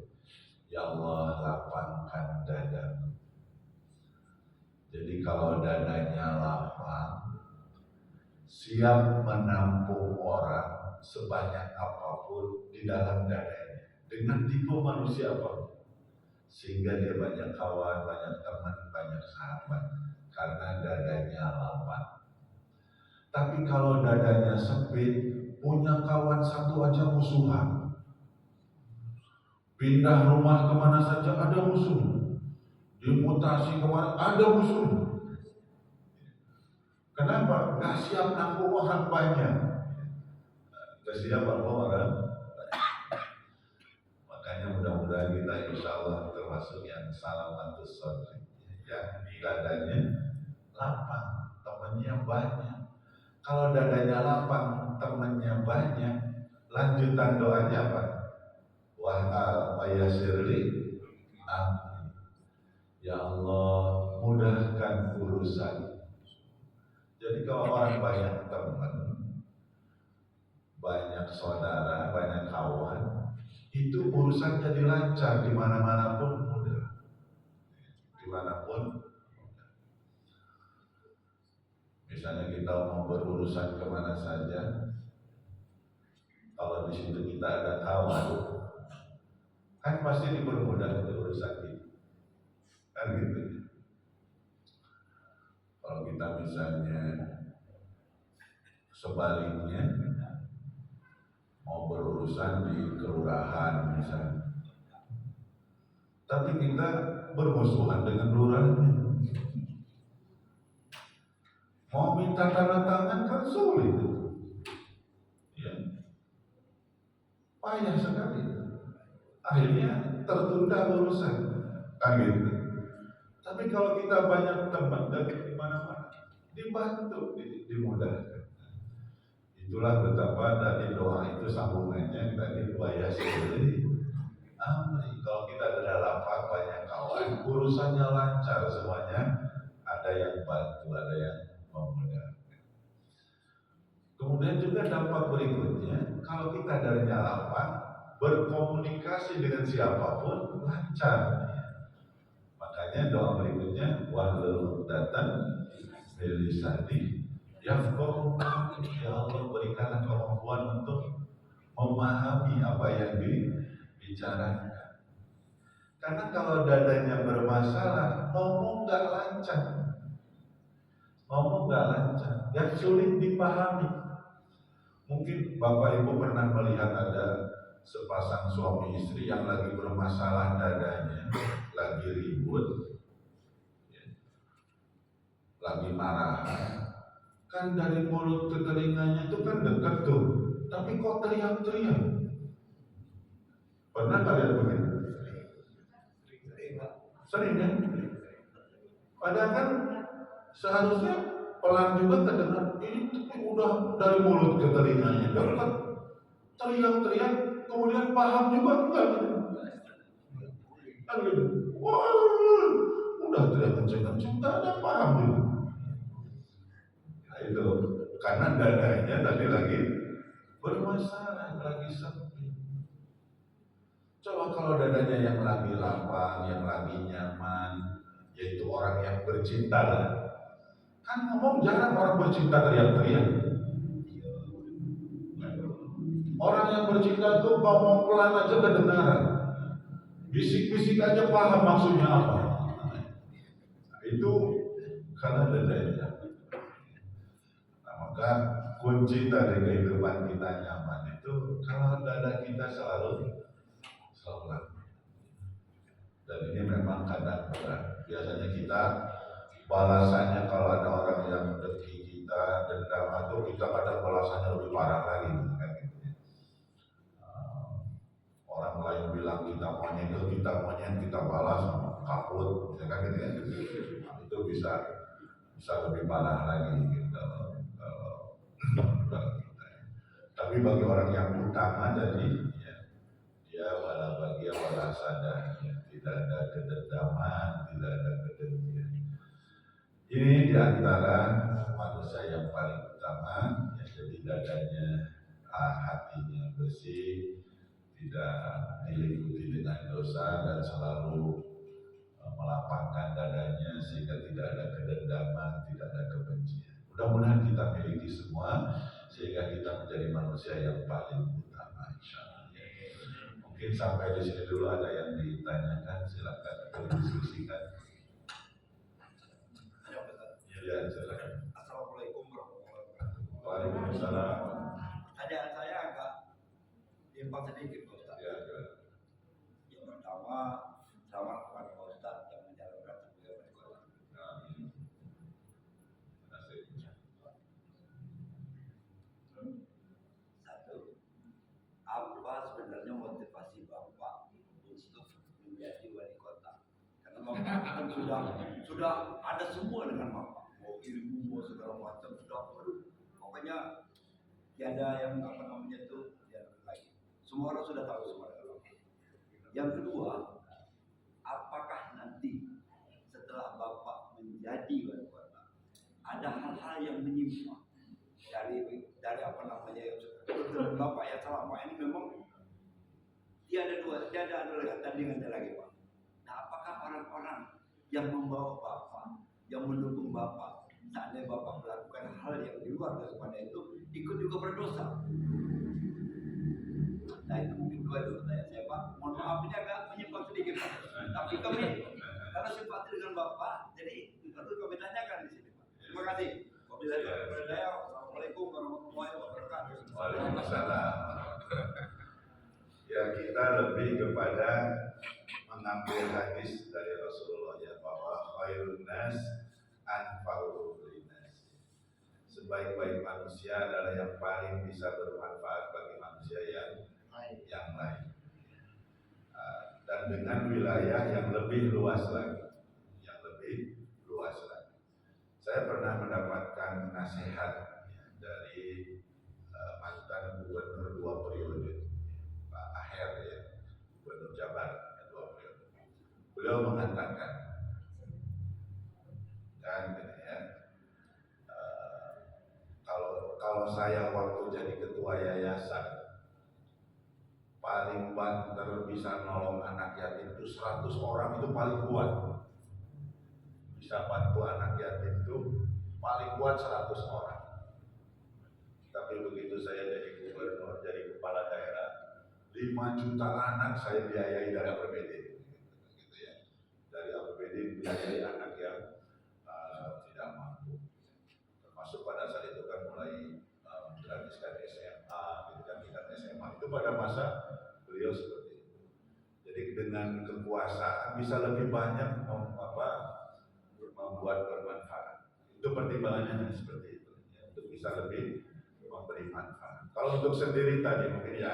Ya Allah, lapangkan dada. Jadi kalau dadanya lapang, siap menampung orang sebanyak apapun di dalam dadanya, dengan tipe manusia apapun, sehingga dia banyak kawan, banyak teman, banyak sahabat, karena dadanya lapang. Tapi kalau dadanya sempit, punya kawan satu aja musuhan, pindah rumah kemana saja ada musuh, dimutasi kemana ada musuh. Kenapa? Gak siap nampung orang banyak, gak siap nampung orang banyak. Makanya mudah-mudahan kita insya Allah termasuk yang salamatus sadri, ya, dadanya lapang, temannya banyak. Kalau dadanya lapang, temannya banyak, lanjutan doanya apa? Wa yassirli amri. Ya Allah, mudahkan urusan. Jadi kalau orang banyak teman, banyak saudara, banyak kawan, itu urusan jadi lancar, di mana-mana pun mudah. Dimanapun. Misalnya kita mau berurusan kemana saja, Kalau di situ kita ada kawan, kan pasti dipermudah untuk urusan kita. Kan gitu. Kalau kita misalnya sebaliknya mau berurusan di kelurahan misalnya, tapi kita bermusuhan dengan lurahnya, mau minta tanda tangan kan sulit, ya, payah sekali. Akhirnya tertunda urusan, kan gitu. Tapi kalau kita banyak teman dari mana-mana, dibantu, dimudahkan. Itulah betapa dari doa itu sambungannya tadi buaya sendiri. Amri, kalau kita ada lapak banyak kawan, urusannya lancar semuanya, ada yang bantu, ada yang memudahkan. Kemudian juga dampak berikutnya, kalau kita dari lapak berkomunikasi dengan siapapun lancar. Makanya doa berikutnya wahlul uqdatan min lisani yafqahu qawli. Ya Allah, berikanlah kemampuan untuk memahami apa yang dibicarakan. Karena kalau dadanya bermasalah, ngomong nggak lancar, yang sulit dipahami. Mungkin Bapak Ibu pernah melihat ada sepasang suami istri yang lagi bermasalah dadanya, lagi ribut, lagi marah. Kan dari mulut ke telinganya itu kan dekat tuh, tapi kok teriak-teriak? Pernah kalian begitu? Sering kan? Padahal kan seharusnya pelan juga terdengar, ini udah dari mulut ke telinganya dekat, teriak-teriak, kemudian paham juga enggak gitu. Kan gitu. Wah, udah teriak kenceng-kenceng, tak ada paham juga. Nah, itu karena dadanya tadi lagi bermasalah, lagi sepi. Coba kalau dadanya yang lagi lapang, yang lagi nyaman, yaitu orang yang bercinta lah. Kan ngomong jarang orang bercinta teriak-teriak. Orang yang bercinta tuh ngomong pelan aja kedengaran, bisik-bisik aja paham maksudnya apa. Nah, itu karena dadanya. Nah, maka kunci dari kehidupan kita nyaman itu kalau dada kita selalu lapang. Dan ini memang kadang berat. Biasanya kita balasannya kalau ada orang yang dengki kita, dendam itu kita kadang balasannya lebih parah lagi, kan gitu. Orang lain bilang kita monyet, kita balas kaput, ya kan gitu ya. Nah, itu bisa lebih parah lagi gitu. Tapi bagi orang yang utama jadi ya, dia wala bagia wala sadar, ya, tidak ada kedendaman, tidak ada kedengkian. Ini diantara manusia yang paling utama, ya, jadi dadanya, hatinya bersih, tidak diliputi dengan dosa dan selalu melapangkan dadanya sehingga tidak ada kedendaman, tidak ada kebencian. Mudah-mudahan kita miliki semua sehingga kita menjadi manusia yang paling utama, insyaallah. Mungkin sampai di sini dulu, ada yang ditanyakan, silakan berdiskusikan. Ya, silakan. Assalamualaikum warahmatullahi wabarakatuh. Waalaikumsalam. Pertanyaan saya agak timpang sedikit, Ustaz. Ya. Yang pertama, selamat kepada Ustaz yang menjalankan tugas di kota. Amin. Terima kasih. Satu, apa sebenarnya motivasi Bapak untuk menjadi wali kota? Karena Bapak kan sudah ada semua dengan Bapak, mau ilmu, mau segala macam, sudah pokoknya tiada yang itu lagi. Semua orang sudah tahu semua. Yang kedua, apakah nanti setelah Bapak menjadi wali kota ada hal-hal yang menyimpang dari apa namanya yang Bapak yang selama ini memang tiada ada tandingannya lagi, Pak. Nah, apakah orang-orang yang membawa Bapak, yang mendukung Bapak, seandainya Bapak melakukan hal yang di luar daripada itu, ikut juga berdosa? juga itu saya Pak. Mohon maaf ini agak menyimpang sedikit Pak. Tapi kami karena simpati dengan Bapak, jadi perlu kami tanyakan di sini Pak. Terima kasih. Assalamualaikum warahmatullahi wabarakatuh. Waalaikumsalam. Ya, kita lebih kepada mengambil hadis dari Rasulullah ya, bahwa khairun nas anfa'uhum linnas. Sebaik-baik manusia adalah yang paling bisa bermanfaat bagi manusia yang lain. Dan dengan wilayah yang lebih luas lagi. Saya pernah mendapatkan nasihat dari mantan gubernur 2 periode, Pak Aher ya, Gubernur Jabar 2 periode. Beliau mengatakan, dan ya, kalau saya waktu jadi ketua yayasan, paling banter bisa nolong anak yatim itu 100 orang itu paling kuat. Bisa bantu anak yatim itu paling kuat 100 orang. Tapi begitu saya jadi gubernur, jadi kepala daerah, 5 juta anak saya biayai dari APBD, gitu ya. Dari APBD biayai anak yang tidak mampu. Termasuk pada saat itu kan mulai menggratiskan SMA, tingkat SMA itu pada masa beliau seperti itu. Jadi dengan kekuasaan bisa lebih banyak membuat bermanfaat. Itu pertimbangannya seperti itu ya, untuk bisa lebih memberi manfaat. Kalau untuk sendiri tadi mungkin ya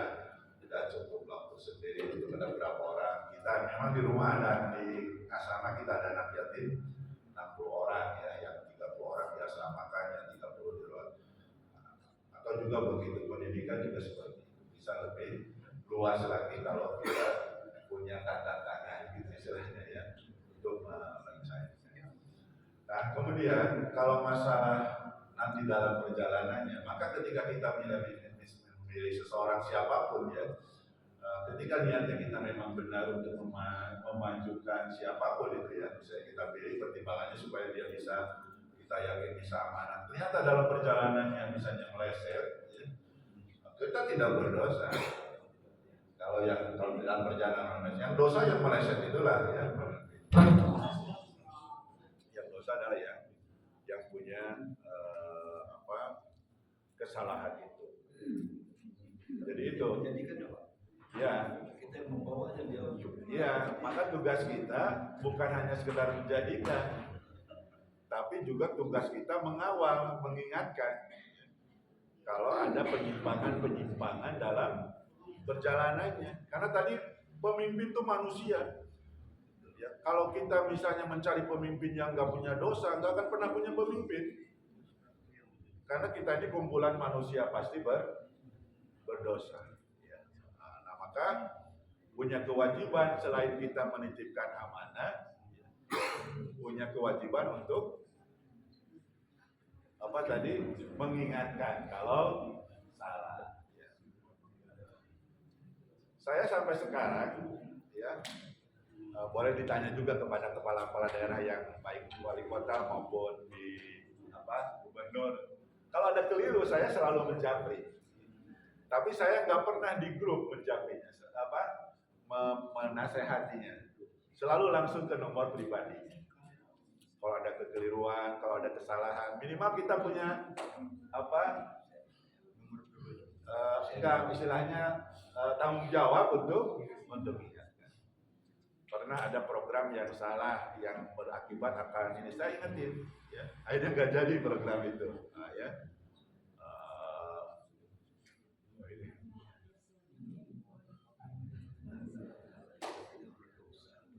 tidak cukup lah untuk sendiri, untuk ada berapa orang. Kita memang di rumah ada, di asrama kita ada anak yatim 60 orang ya, yang 30 orang di asrama kan, yang 30 di luar. Atau juga begitu, pendidikan juga seperti itu. Bisa lebih luas lagi kalau kita punya tanda tangan gitu istilahnya ya, untuk merencanakan. Nah, kemudian kalau masalah nanti dalam perjalanannya, maka ketika kita memilih seseorang siapapun ya, ketika niatnya kita memang benar untuk memajukan siapapun itu ya, misalnya kita pilih pertimbangannya supaya dia bisa, kita yakin bisa amanah. Ternyata dalam perjalanannya misalnya meleset, ya, kita tidak berdosa. Kalau dalam perjalanan yang dosa yang meleset itulah ya. Adalah yang punya kesalahan itu. Jadi itu. Ya. Kita membawa aja dia. Ya, maka tugas kita bukan hanya sekedar menjadikan, tapi juga tugas kita mengawal, mengingatkan. Kalau ada penyimpangan dalam perjalanannya. Karena tadi pemimpin itu manusia. Ya, kalau kita misalnya mencari pemimpin yang nggak punya dosa, nggak akan pernah punya pemimpin. Karena kita ini kumpulan manusia pasti berdosa. Ya. Nah, maka punya kewajiban selain kita menitipkan amanah, punya kewajiban untuk mengingatkan kalau salah. Ya. Saya sampai sekarang, ya. Boleh ditanya juga kepada kepala-kepala daerah yang baik wali kota maupun di gubernur. Kalau ada keliru saya selalu menjapri. Tapi saya nggak pernah di grup menjaprinya, menasehatinya. Selalu langsung ke nomor pribadi. Kalau ada kekeliruan, kalau ada kesalahan, minimal kita punya istilahnya tanggung jawab untuk ingatkan. Pernah ada program yang salah yang berakibat akan ini, saya ingetin ya, akhirnya nggak jadi program itu. Nah, ya.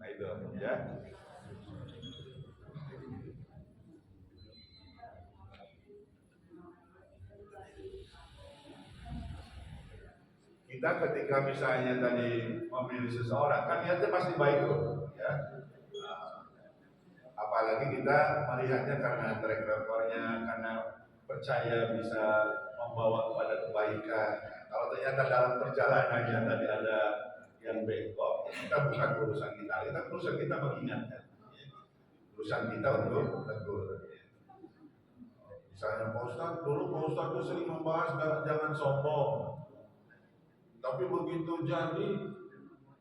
Nah itu ya. Kita ketika misalnya tadi memilih seseorang kan niatnya pasti baik loh ya. Apalagi kita melihatnya karena track recordnya, karena percaya bisa membawa kepada kebaikan. Kalau ternyata dalam perjalanannya tadi ada yang bengkok, kita bukan urusan kita mengingatkan. Urusan kita untuk tegur. Misalnya Pak Ustadz, dulu Pak Ustadz itu sering membahas jangan sombong. Tapi begitu jadi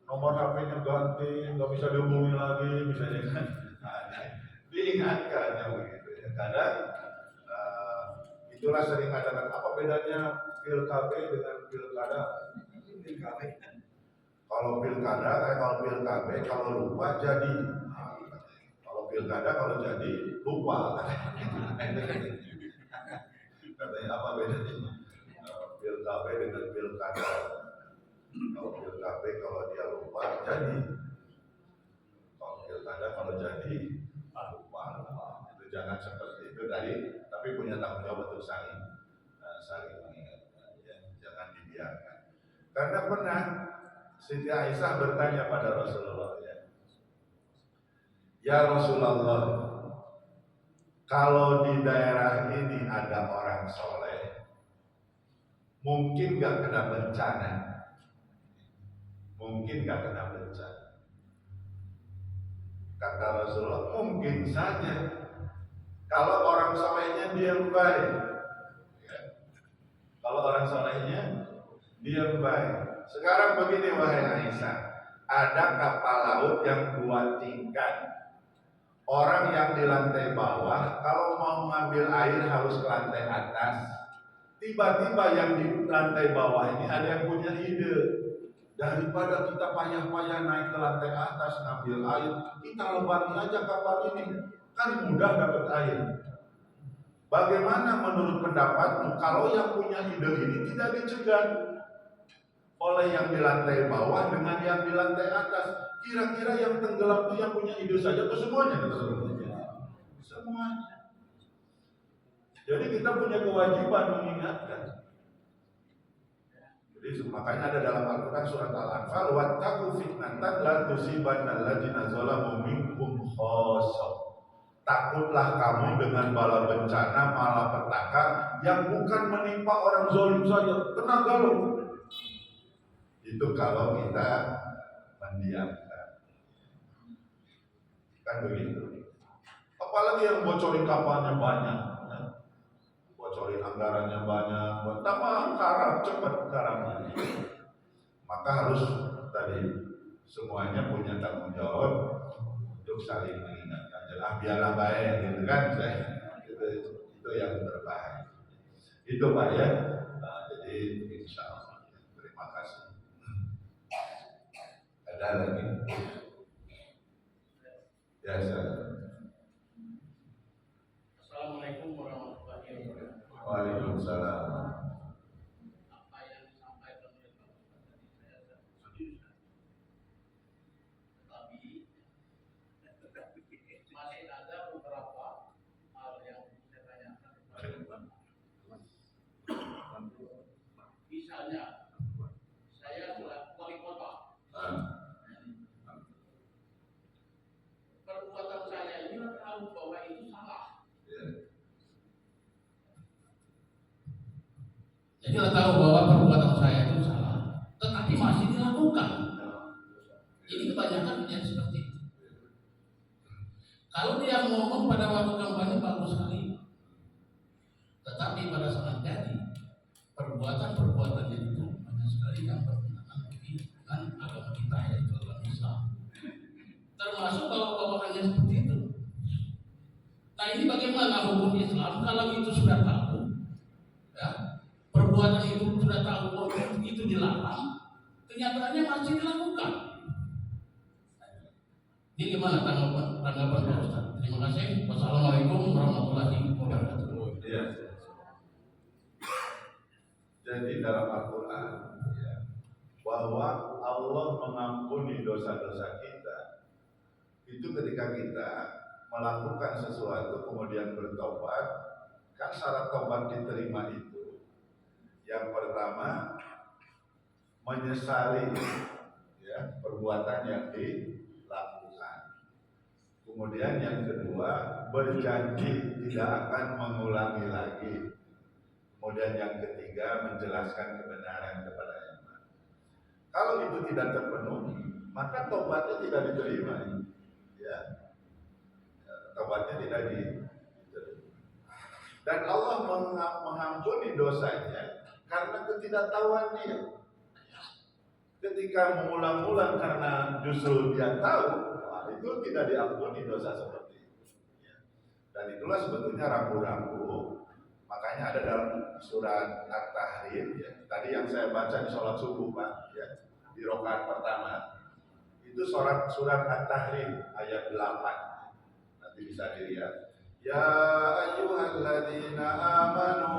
nomor HP-nya ganti, nggak bisa dihubungi lagi, misalnya kan. Nah, diingatkan ya begitu ya. Kadang itulah sering ada kan, apa bedanya pilkada dengan pilkada? Kalau pilkada, kalau lupa jadi. Kalau pilkada kalau jadi lupa. Katanya apa bedanya? Pilkada dengan pilkada. Kalau pilkada kalau dia lupa jadi. Kalau pilkada kalau jadi lupa. Itu jangan seperti itu tadi, tapi punya tanggung jawab untuk saling mengingatkan. Ya. Jangan dibiarkan. Karena pernah Siti Aisyah bertanya pada Rasulullah, ya Rasulullah, kalau di daerah ini ada orang soleh, mungkin gak kena bencana? Mungkin gak kena bencana? Kata Rasulullah, mungkin saja. Kalau orang solehnya diam baik, ya. Kalau orang solehnya diam baik. Sekarang begini wahai Aisyah, ada kapal laut yang 2 tingkat. Orang yang di lantai bawah kalau mau mengambil air harus ke lantai atas. Tiba-tiba yang di lantai bawah ini ada yang punya ide. Daripada kita payah-payah naik ke lantai atas ngambil air, kita lubangi aja kapal ini, kan mudah dapat air. Bagaimana menurut pendapatmu kalau yang punya ide ini tidak dicegah oleh yang di lantai bawah dengan yang di lantai atas? Kira-kira yang tenggelam itu yang punya ide saja atau semuanya? Semuanya. Jadi kita punya kewajiban mengingatkan. Jadi makanya ada dalam Al-Quran surat Al-Anfal, wattaqu fitnatan la tusibanna alladziina zalamu minkum khassah. Takutlah kamu dengan bala bencana, malapetaka yang bukan menimpa orang zalim saja, kena galau. Itu kalau kita mendiamkan. Kan begitu. Apalagi yang bocorin kapalnya banyak, ya. Bocorin anggarannya banyak, tambah karam, cepat karamnya. Maka harus tadi semuanya punya tanggung jawab untuk saling mengingatkan. Biarlah baik, gitu kan? Itu yang terbaik. Itu Pak ya. Nah, jadi insya Allah. Terima kasih. Ada lagi? Ya, Assalamualaikum warahmatullahi wabarakatuh. Waalaikumsalam. Apa yang disampaikan oleh Pak Ustaz tadi saya setuju. Tetapi masih ada beberapa hal yang saya tanyakan. Misalnya, saya adalah wali kota. Perbuatan saya ini tahu bahwa itu salah. Jadi kita tahu bahwa perbuatan saya itu salah, tetapi masih dilakukan. Ini kebanyakan yang seperti itu. Kalau dia ngomong pada waktu kampanye bagus sekali, tetapi pada saat jadi perbuatan-perbuatan itu banyak sekali yang bertentangan dengan agama kita, yaitu agama Islam. Termasuk bawa-bawaannya seperti itu. Nah, ini bagaimana hukum Islam kalau itu sudah tahu, ya, perbuatan itu sudah tahu bahwa itu dilarang, kenyataannya masih dilakukan. Ini gimana tanggapan Pak Ustaz? Terima kasih. Wassalamualaikum warahmatullahi wabarakatuh. Ya. Jadi dalam Al-Quran, ya, bahwa Allah mengampuni dosa-dosa kita itu ketika kita melakukan sesuatu kemudian bertobat. Kan syarat tobat diterima itu yang pertama menyesali, ya, perbuatan yang dilakukan. Kemudian yang kedua berjanji tidak akan mengulangi lagi. Kemudian yang ketiga menjelaskan kebenaran kepada yang lain. Kalau itu tidak terpenuhi, maka tobatnya tidak diterima. Ya, tobatnya tidak diterima. Dan Allah mengampuni dosanya karena ketidaktahuan dia. ketika mengulang-ulang karena justru dia tahu, itu tidak diampuni dosa seperti itu. Dan itulah sebetulnya ragu-ragu. Makanya ada dalam surat At-Tahrim, tadi yang saya baca di sholat subuh Pak, di rakaat pertama, itu surat At-Tahrim ayat 8. Nanti bisa dilihat. Ya ayyuhalladzina amanu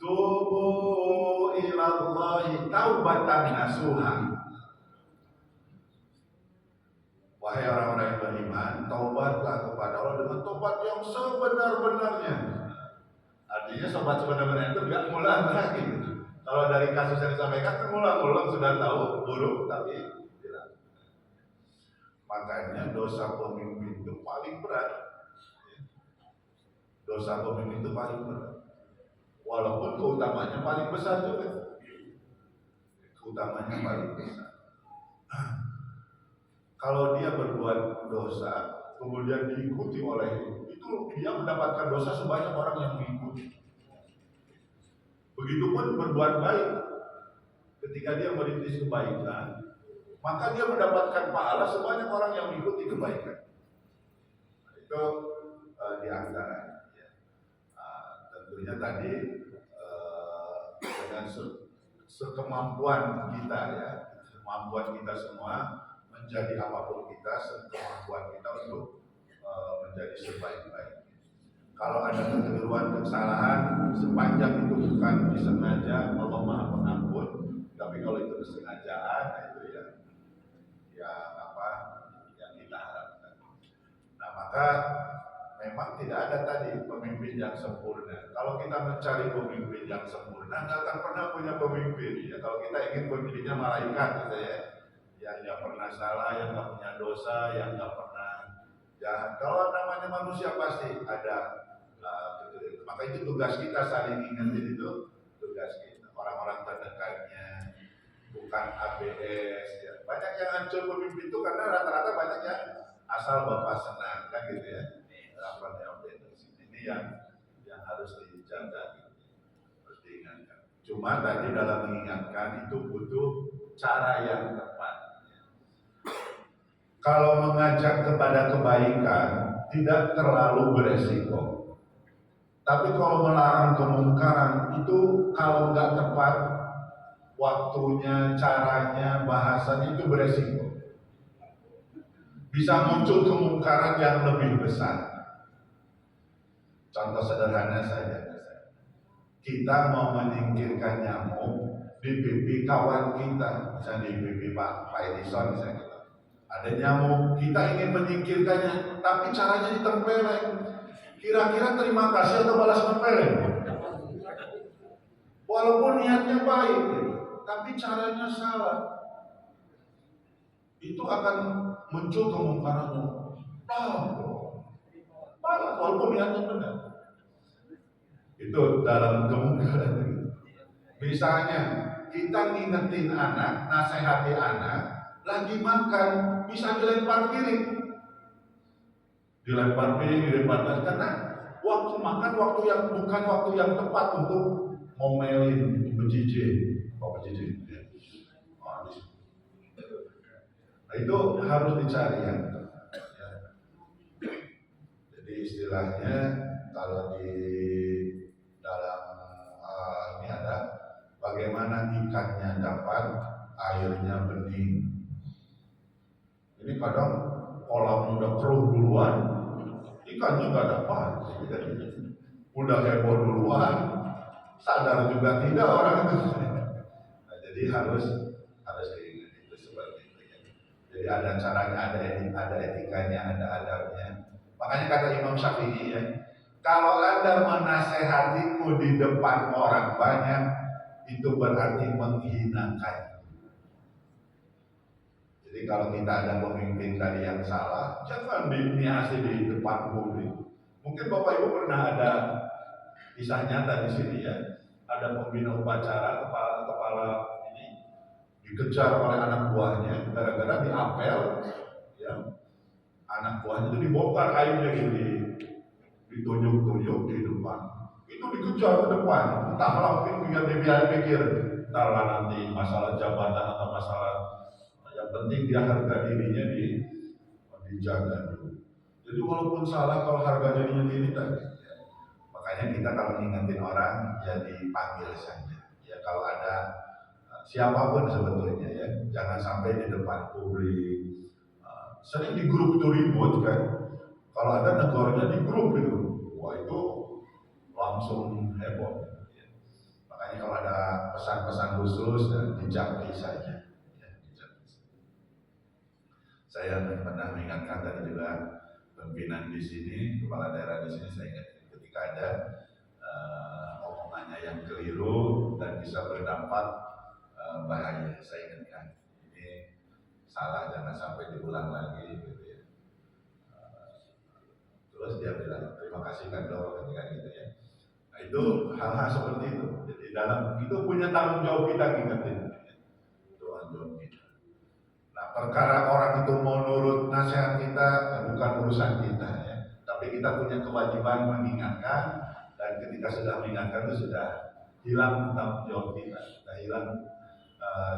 tubu ilallahi taubatan nasuha. Wahai orang-orang yang beriman, taubatlah kepada Allah dengan taubat yang sebenar-benarnya. Artinya sobat sebenar-benarnya itu nggak ngulang lagi. Kalau dari kasus yang disampaikan ngulang-ulang sudah tahu buruk tapi tidak. Makanya dosa pemimpin itu paling berat. Dosa pemimpin itu paling berat. Walaupun keutamanya paling besar juga. Keutamanya paling besar. Kalau dia berbuat dosa, kemudian diikuti oleh itu, dia mendapatkan dosa sebanyak orang yang mengikuti. Begitupun berbuat baik, ketika dia merintis kebaikan, maka dia mendapatkan pahala sebanyak orang yang mengikuti kebaikan. Itu di antaranya. Tentunya tadi dengan sekemampuan kita kemampuan kita semua menjadi apapun kita, sekemampuan kita untuk menjadi sebaik-baiknya. Kalau ada kekeliruan, kesalahan, sepanjang itu bukan disengaja, Allah Maha Pengampun. Tapi kalau itu kesengajaan, itu yang kita harapkan. Nah, maka memang tidak ada tadi pemimpin yang sempurna. Kalau kita mencari pemimpin yang sempurna, nggak akan pernah punya pemimpin. Kalau kita ingin pemimpinnya malaikat, gitu yang nggak pernah salah, yang nggak punya dosa, yang nggak pernah jahat. Kalau namanya manusia pasti ada. Maka itu tugas kita, saling ingetin itu tugas kita. Orang-orang terdekatnya, bukan ABS. Banyak yang hancur pemimpin itu karena rata-rata banyak yang asal bapak senang, kan gitu ya. Ini yang harus dijaga, harus diingatkan. Cuma tadi dalam mengingatkan itu butuh cara yang tepat. Kalau mengajak kepada kebaikan tidak terlalu beresiko. Tapi kalau melarang kemungkaran itu kalau nggak tepat waktunya, caranya, bahasanya itu beresiko. Bisa muncul kemungkaran yang lebih besar. Contoh sederhana saja, kita mau menyingkirkan nyamuk di pipi kawan kita, misalnya di pipi Pak Edison misalnya, ada nyamuk, kita ingin menyingkirkannya, tapi caranya ditempeleng. Kira-kira terima kasih atau balas tempeleng? Walaupun niatnya baik, tapi caranya salah, itu akan muncul kemungkarannya. Balas walaupun niatnya benar. Itu dalam kemungkaran. Misalnya kita ngingetin anak, nasihati anak, lagi makan, bisa dilempar piring. Dilempar piring, dilempar tas, karena waktu makan waktu yang bukan waktu yang tepat untuk ngomelin bejijik. Bejijik. Nah, itu harus dicari yang tepat. Jadi istilahnya kalau di dalam ini ada bagaimana ikannya dapat, airnya bening. Ini kadang kolam udah keruh duluan, ikannya nggak dapat. Udah heboh duluan, sadar juga tidak orang itu. Nah, jadi harus diingat itu seperti itu. Jadi ada caranya, ada etikanya, ada adabnya. Makanya kata Imam Syafi'i kalau Anda menasehatiku di depan orang banyak, itu berarti menghinakan. Jadi kalau kita ada pemimpin tadi yang salah, jangan diniasi di depan publik. Mungkin Bapak Ibu pernah ada kisah nyata di sini Ada pembina upacara, kepala ini dikejar oleh anak buahnya gara-gara diapel, anak buahnya itu dibongkar aibnya gini, ditunjuk-tunjuk di depan. Itu dikejar ke depan, entahlah mungkin dia pikir, entahlah nanti masalah jabatan atau masalah Yang penting dia harga dirinya dijaga dulu. Jadi walaupun salah, kalau harga dirinya diri tadi, ya. Makanya kita kalau ngingetin orang ya dipanggil saja. Ya kalau ada siapapun sebetulnya ya, jangan sampai di depan publik. Sering di grup itu ribut kan. Kalau ada negornya di grup itu, wah itu langsung heboh. Ya. Makanya kalau ada pesan-pesan khusus dijapri saja. Ya, dijapri. Saya pernah mengingatkan tadi juga pimpinan di sini, kepala daerah di sini, saya ingat ketika ada omongannya yang keliru dan bisa berdampak bahaya. Saya ingatkan ini salah, jangan sampai diulang lagi gitu ya. Terus dia bilang terima kasih kan dok ketika gitu ya. Nah itu hal-hal seperti itu. Jadi dalam itu punya tanggung jawab kita ingetin. Tanggung jawab kita. Nah perkara orang itu mau nurut nasihat kita bukan urusan kita ya. Tapi kita punya kewajiban mengingatkan, dan ketika sudah mengingatkan itu sudah hilang tanggung jawab kita. Sudah hilang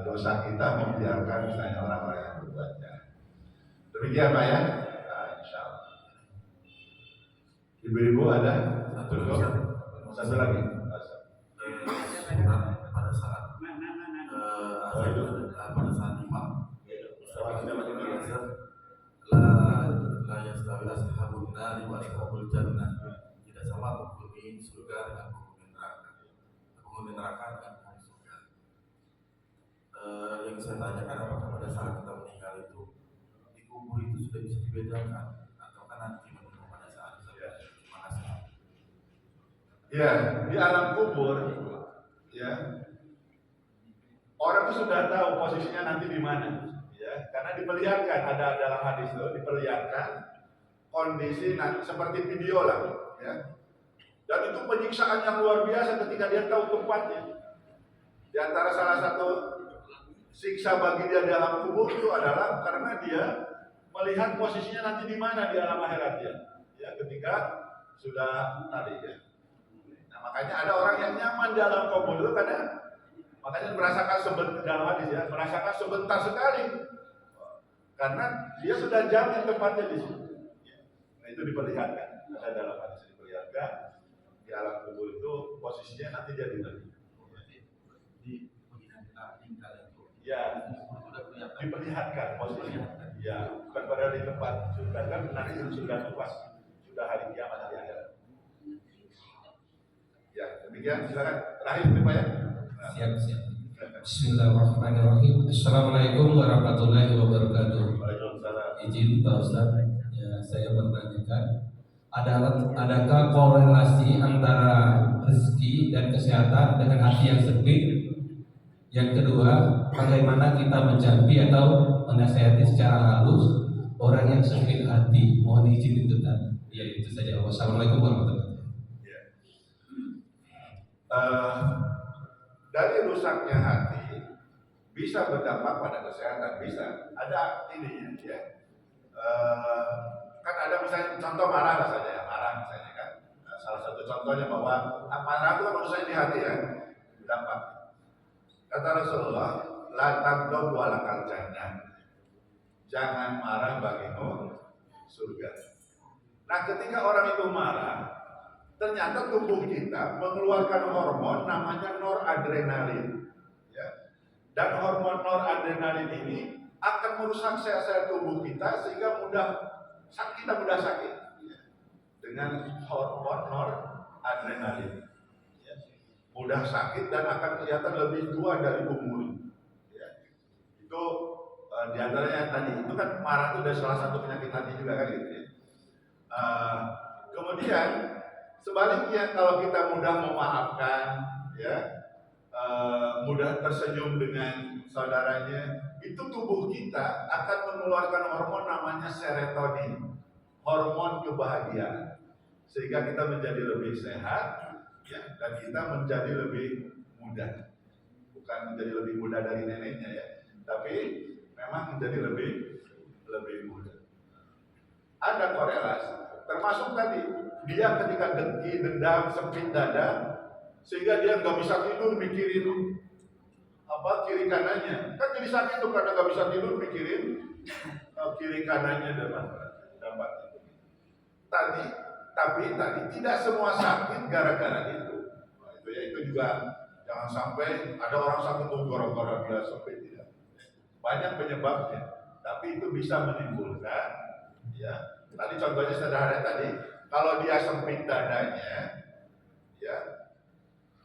dosa kita membiarkan misalnya orang-orang yang berbuat jahat. Demikian Pak ya. Nah, insya Allah. Ibu-ibu ada? Satu lagi. Pada saat imam la yastawi ashabun nari wa ashabul jannah. Tidak sama penghuni surga dengan penghuni neraka. Penghuni neraka dengan penghuni surga. Yang saya tanyakan, apakah pada saat kita meninggal itu di kubur itu sudah bisa dibedakan atau kan nanti menunggu pada saat ya, di alam kubur ya orang itu sudah tahu posisinya nanti di mana ya, karena diperlihatkan, ada dalam hadis itu diperlihatkan kondisi nanti seperti video lah ya, dan itu penyiksaan yang luar biasa ketika dia tahu tempatnya. Di antara salah satu siksa bagi dia di alam kubur itu adalah karena dia melihat posisinya nanti di mana di alam akhirat dia ya, ketika sudah tadi ya. Makanya ada orang yang nyaman di alam kubur itu karena makanya merasakan sebentar, dalam hadis ya, merasakan sebentar sekali karena dia sudah jamin tempatnya di situ. Nah itu diperlihatkan, ada dalam hadis diperlihatkan di alam kubur itu posisinya nanti dia di mana? Ya, diperlihatkan posisinya. Ya, bukan pada di tempat sudah kan nanti sudah pas, sudah hari kiamat hari akhirat. Ya, demikian silakan terakhir Pak ya. Siap. Bismillahirrahmanirrahim. Assalamualaikum warahmatullahi wabarakatuh. Waalaikumsalam. Izin Pak Ustaz, ya, saya menanyakan, adakah korelasi antara rezeki dan kesehatan dengan hati yang sempit? Yang kedua, bagaimana kita menjampi atau menasihati secara halus orang yang sempit hati? Mohon izin itu tadi. Ya itu saja. Wassalamualaikum warahmatullahi wabarakatuh. Dari rusaknya hati bisa berdampak pada kesehatan, bisa ada ininya ya. Kan ada misalnya contoh marah saja ya, marah misalnya kan. Nah, salah satu contohnya bahwa marah itu kan urusannya di hati ya, berdampak. Kata Rasulullah, la taghdab wa lakal jannah. Jangan marah bagimu surga. Nah, ketika orang itu marah, ternyata tubuh kita mengeluarkan hormon namanya noradrenalin ya. Dan hormon noradrenalin ini akan merusak sel-sel tubuh kita sehingga kita mudah sakit ya. Dengan hormon noradrenalin ya. Mudah sakit dan akan kelihatan lebih tua dari umur ya. Itu diantaranya tadi, itu kan marah itu dari salah satu penyakit hati juga kan gitu ya. Kemudian sebaliknya kalau kita mudah memaafkan, ya, mudah tersenyum dengan saudaranya, itu tubuh kita akan mengeluarkan hormon namanya serotonin, hormon kebahagiaan, sehingga kita menjadi lebih sehat, ya, dan kita menjadi lebih muda, bukan menjadi lebih muda dari neneknya ya, tapi memang menjadi lebih muda. Ada korelasi, termasuk tadi dia ketika dengki, dendam, sempit dada, sehingga dia nggak bisa tidur mikirin kiri kanannya. Kan jadi sakit tuh karena nggak bisa tidur mikirin kiri kanannya dapat. Tapi tidak semua sakit gara-gara itu. Nah, itu juga jangan sampai ada orang sakit tuh gara-gara dia sampai tidak. Banyak penyebabnya, tapi itu bisa menimbulkan ya. Tadi contohnya sederhana tadi, kalau dia sempit dadanya, ya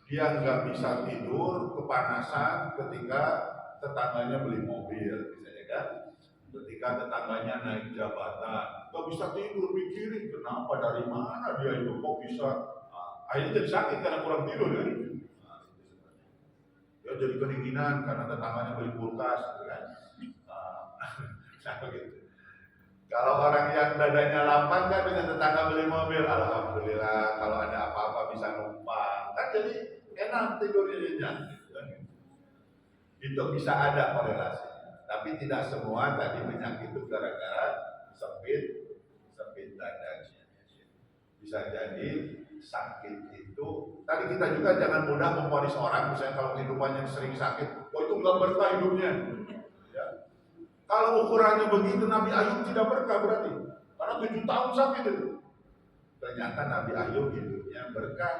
dia nggak bisa tidur, kepanasan ketika tetangganya beli mobil, misalnya kan. Ketika tetangganya naik jabatan, nggak bisa tidur, mikirin kenapa, dari mana dia itu, kok bisa. Akhirnya jadi sakit karena kurang tidur kan. Ya jadi kedinginan karena tetangganya beli kulkas, kan. Nah, begitu. Kalau orang yang dadanya lapang kan dengan tetangga beli mobil, alhamdulillah. Kalau ada apa-apa bisa numpang, kan jadi enak tidurnya. Itu bisa ada korelasi. Tapi tidak semua tadi penyakit itu gara-gara sempit dadanya. Bisa jadi sakit itu. Tadi kita juga jangan mudah memvonis orang, misalnya kalau kehidupannya sering sakit, itu nggak berkah hidupnya. Ya. Kalau ukurannya begitu, Nabi Ayub tidak berkah berarti, karena 7 tahun sakit itu. Ternyata Nabi Ayub hidupnya berkah,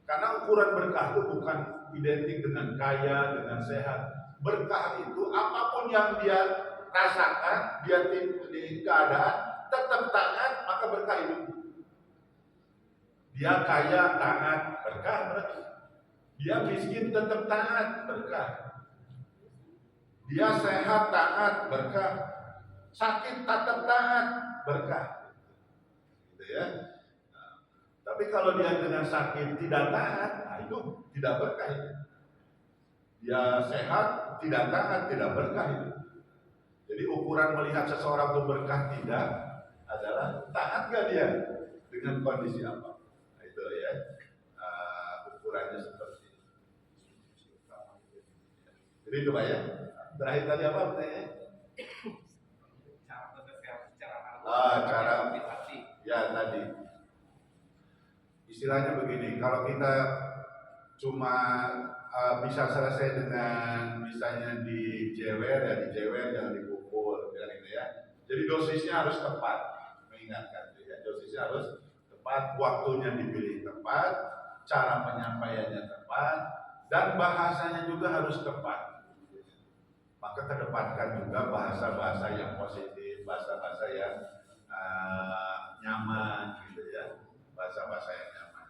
karena ukuran berkah itu bukan identik dengan kaya, dengan sehat. Berkah itu apapun yang dia rasakan, dia di keadaan tetap taat, maka berkah itu. Dia kaya taat, berkah berarti. Dia miskin tetap taat, berkah. Dia sehat taat, berkah. Sakit tetap taat, berkah. Gitu ya. Nah, tapi kalau dia dengan sakit tidak taat, nah itu tidak berkah itu. Dia sehat, tidak taat, tidak berkah itu. Jadi ukuran melihat seseorang itu berkah tidak adalah taat gak dia dengan kondisi apa. Nah, itu ya, ukurannya seperti itu. Jadi coba ya, terakhir tadi apa pertanyaannya? Cara ya tadi. Istilahnya begini, kalau kita cuma bisa selesai dengan misalnya dijewer ya dijewer, jangan dipukul, ya gitu ya. Jadi dosisnya harus tepat, mengingatkan ya, dosisnya harus tepat, waktunya dipilih tepat, cara penyampaiannya tepat, dan bahasanya juga harus tepat. Maka kedepankan juga bahasa-bahasa yang positif, bahasa-bahasa yang nyaman, gitu ya, bahasa-bahasa yang nyaman.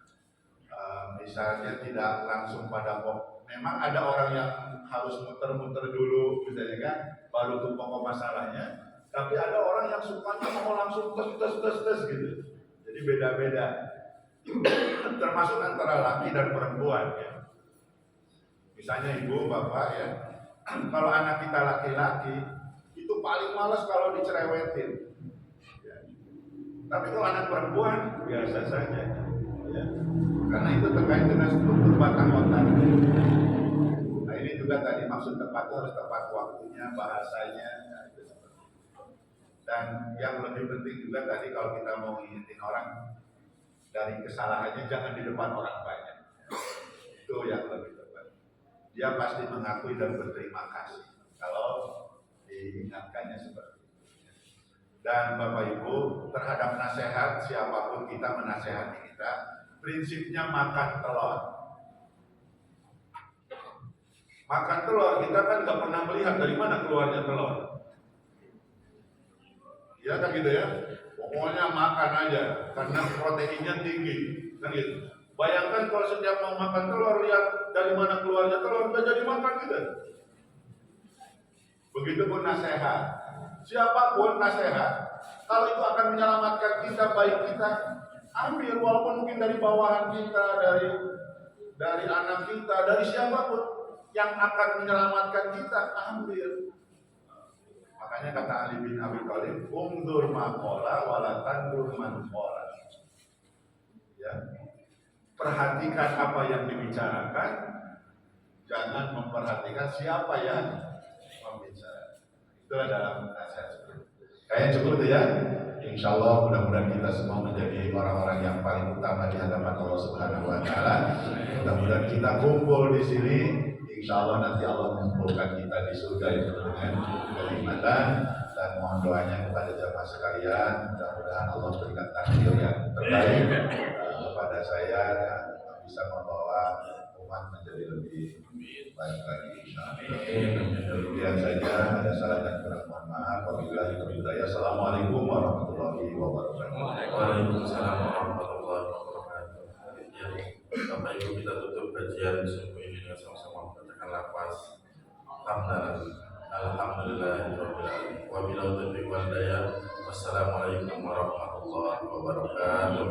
Misalnya tidak langsung pada pokok. Memang ada orang yang harus muter-muter dulu, misalnya kan, baru ke pokok masalahnya. Tapi ada orang yang sukanya mau langsung tes gitu. Jadi beda-beda. Termasuk antara laki dan perempuan ya. Misalnya ibu, bapak ya. Kalau anak kita laki-laki, itu paling malas kalau dicerewetin. Ya. Tapi kalau anak perempuan biasa saja. Ya. Karena itu terkait dengan struktur batang otak. Nah ini juga tadi maksud tepat itu harus tepat waktunya, bahasanya. Nah, itu seperti itu. Dan yang lebih penting juga tadi kalau kita mau ngingetin orang dari kesalahannya jangan di depan orang banyak. Itu yang lebih tepat. Dia pasti mengakui dan berterima kasih kalau diingatkannya seperti itu. Dan Bapak Ibu terhadap nasihat siapapun kita menasehati kita. Prinsipnya makan telur. Makan telur, kita kan nggak pernah melihat dari mana keluarnya telur. Ya kan gitu ya. Pokoknya makan aja, karena proteinnya tinggi, kan gitu. Bayangkan kalau setiap mau makan telur, lihat dari mana keluarnya telur, nggak jadi makan gitu. Begitupun nasihat. Siapapun nasihat, kalau itu akan menyelamatkan kita, baik kita, ambil, walaupun mungkin dari bawahan kita, dari anak kita, dari siapapun yang akan menyelamatkan kita, ambil. Makanya kata Ali bin Abi Thalib, umdur maqala wala tandur man qala. Ya. Perhatikan apa yang dibicarakan, jangan memperhatikan siapa yang membicara. Itulah dalam nasihat. Kayaknya cukup tuh ya. Insya Allah mudah-mudahan kita semua menjadi orang-orang yang paling utama di hadapan Allah Subhanahu Wa Taala. Mudah-mudahan kita kumpul di sini insya Allah nanti Allah mengumpulkan kita di surga itu dengan kenikmatan. Dan mohon doanya kepada jamaah sekalian, mudah-mudahan Allah berikan takdir yang terbaik kepada saya dan bisa membawa umat menjadi lebih baik lagi insyaallah. Demikian saja, ada salah dan kurang mohon maaf. Wabillahi taufiq hidayah. Assalamualaikum warahmatullahi wabarakatuh. Waalaikumsalam warahmatullahi wabarakatuh. Ya, Bapak Ibu, kita tutup kajian subuh ini dengan sama-sama membacakan lafaz Alhamdulillahirabbil alamin. Wabillahi taufiq wal hidayah. Wassalamualaikum warahmatullahi wabarakatuh.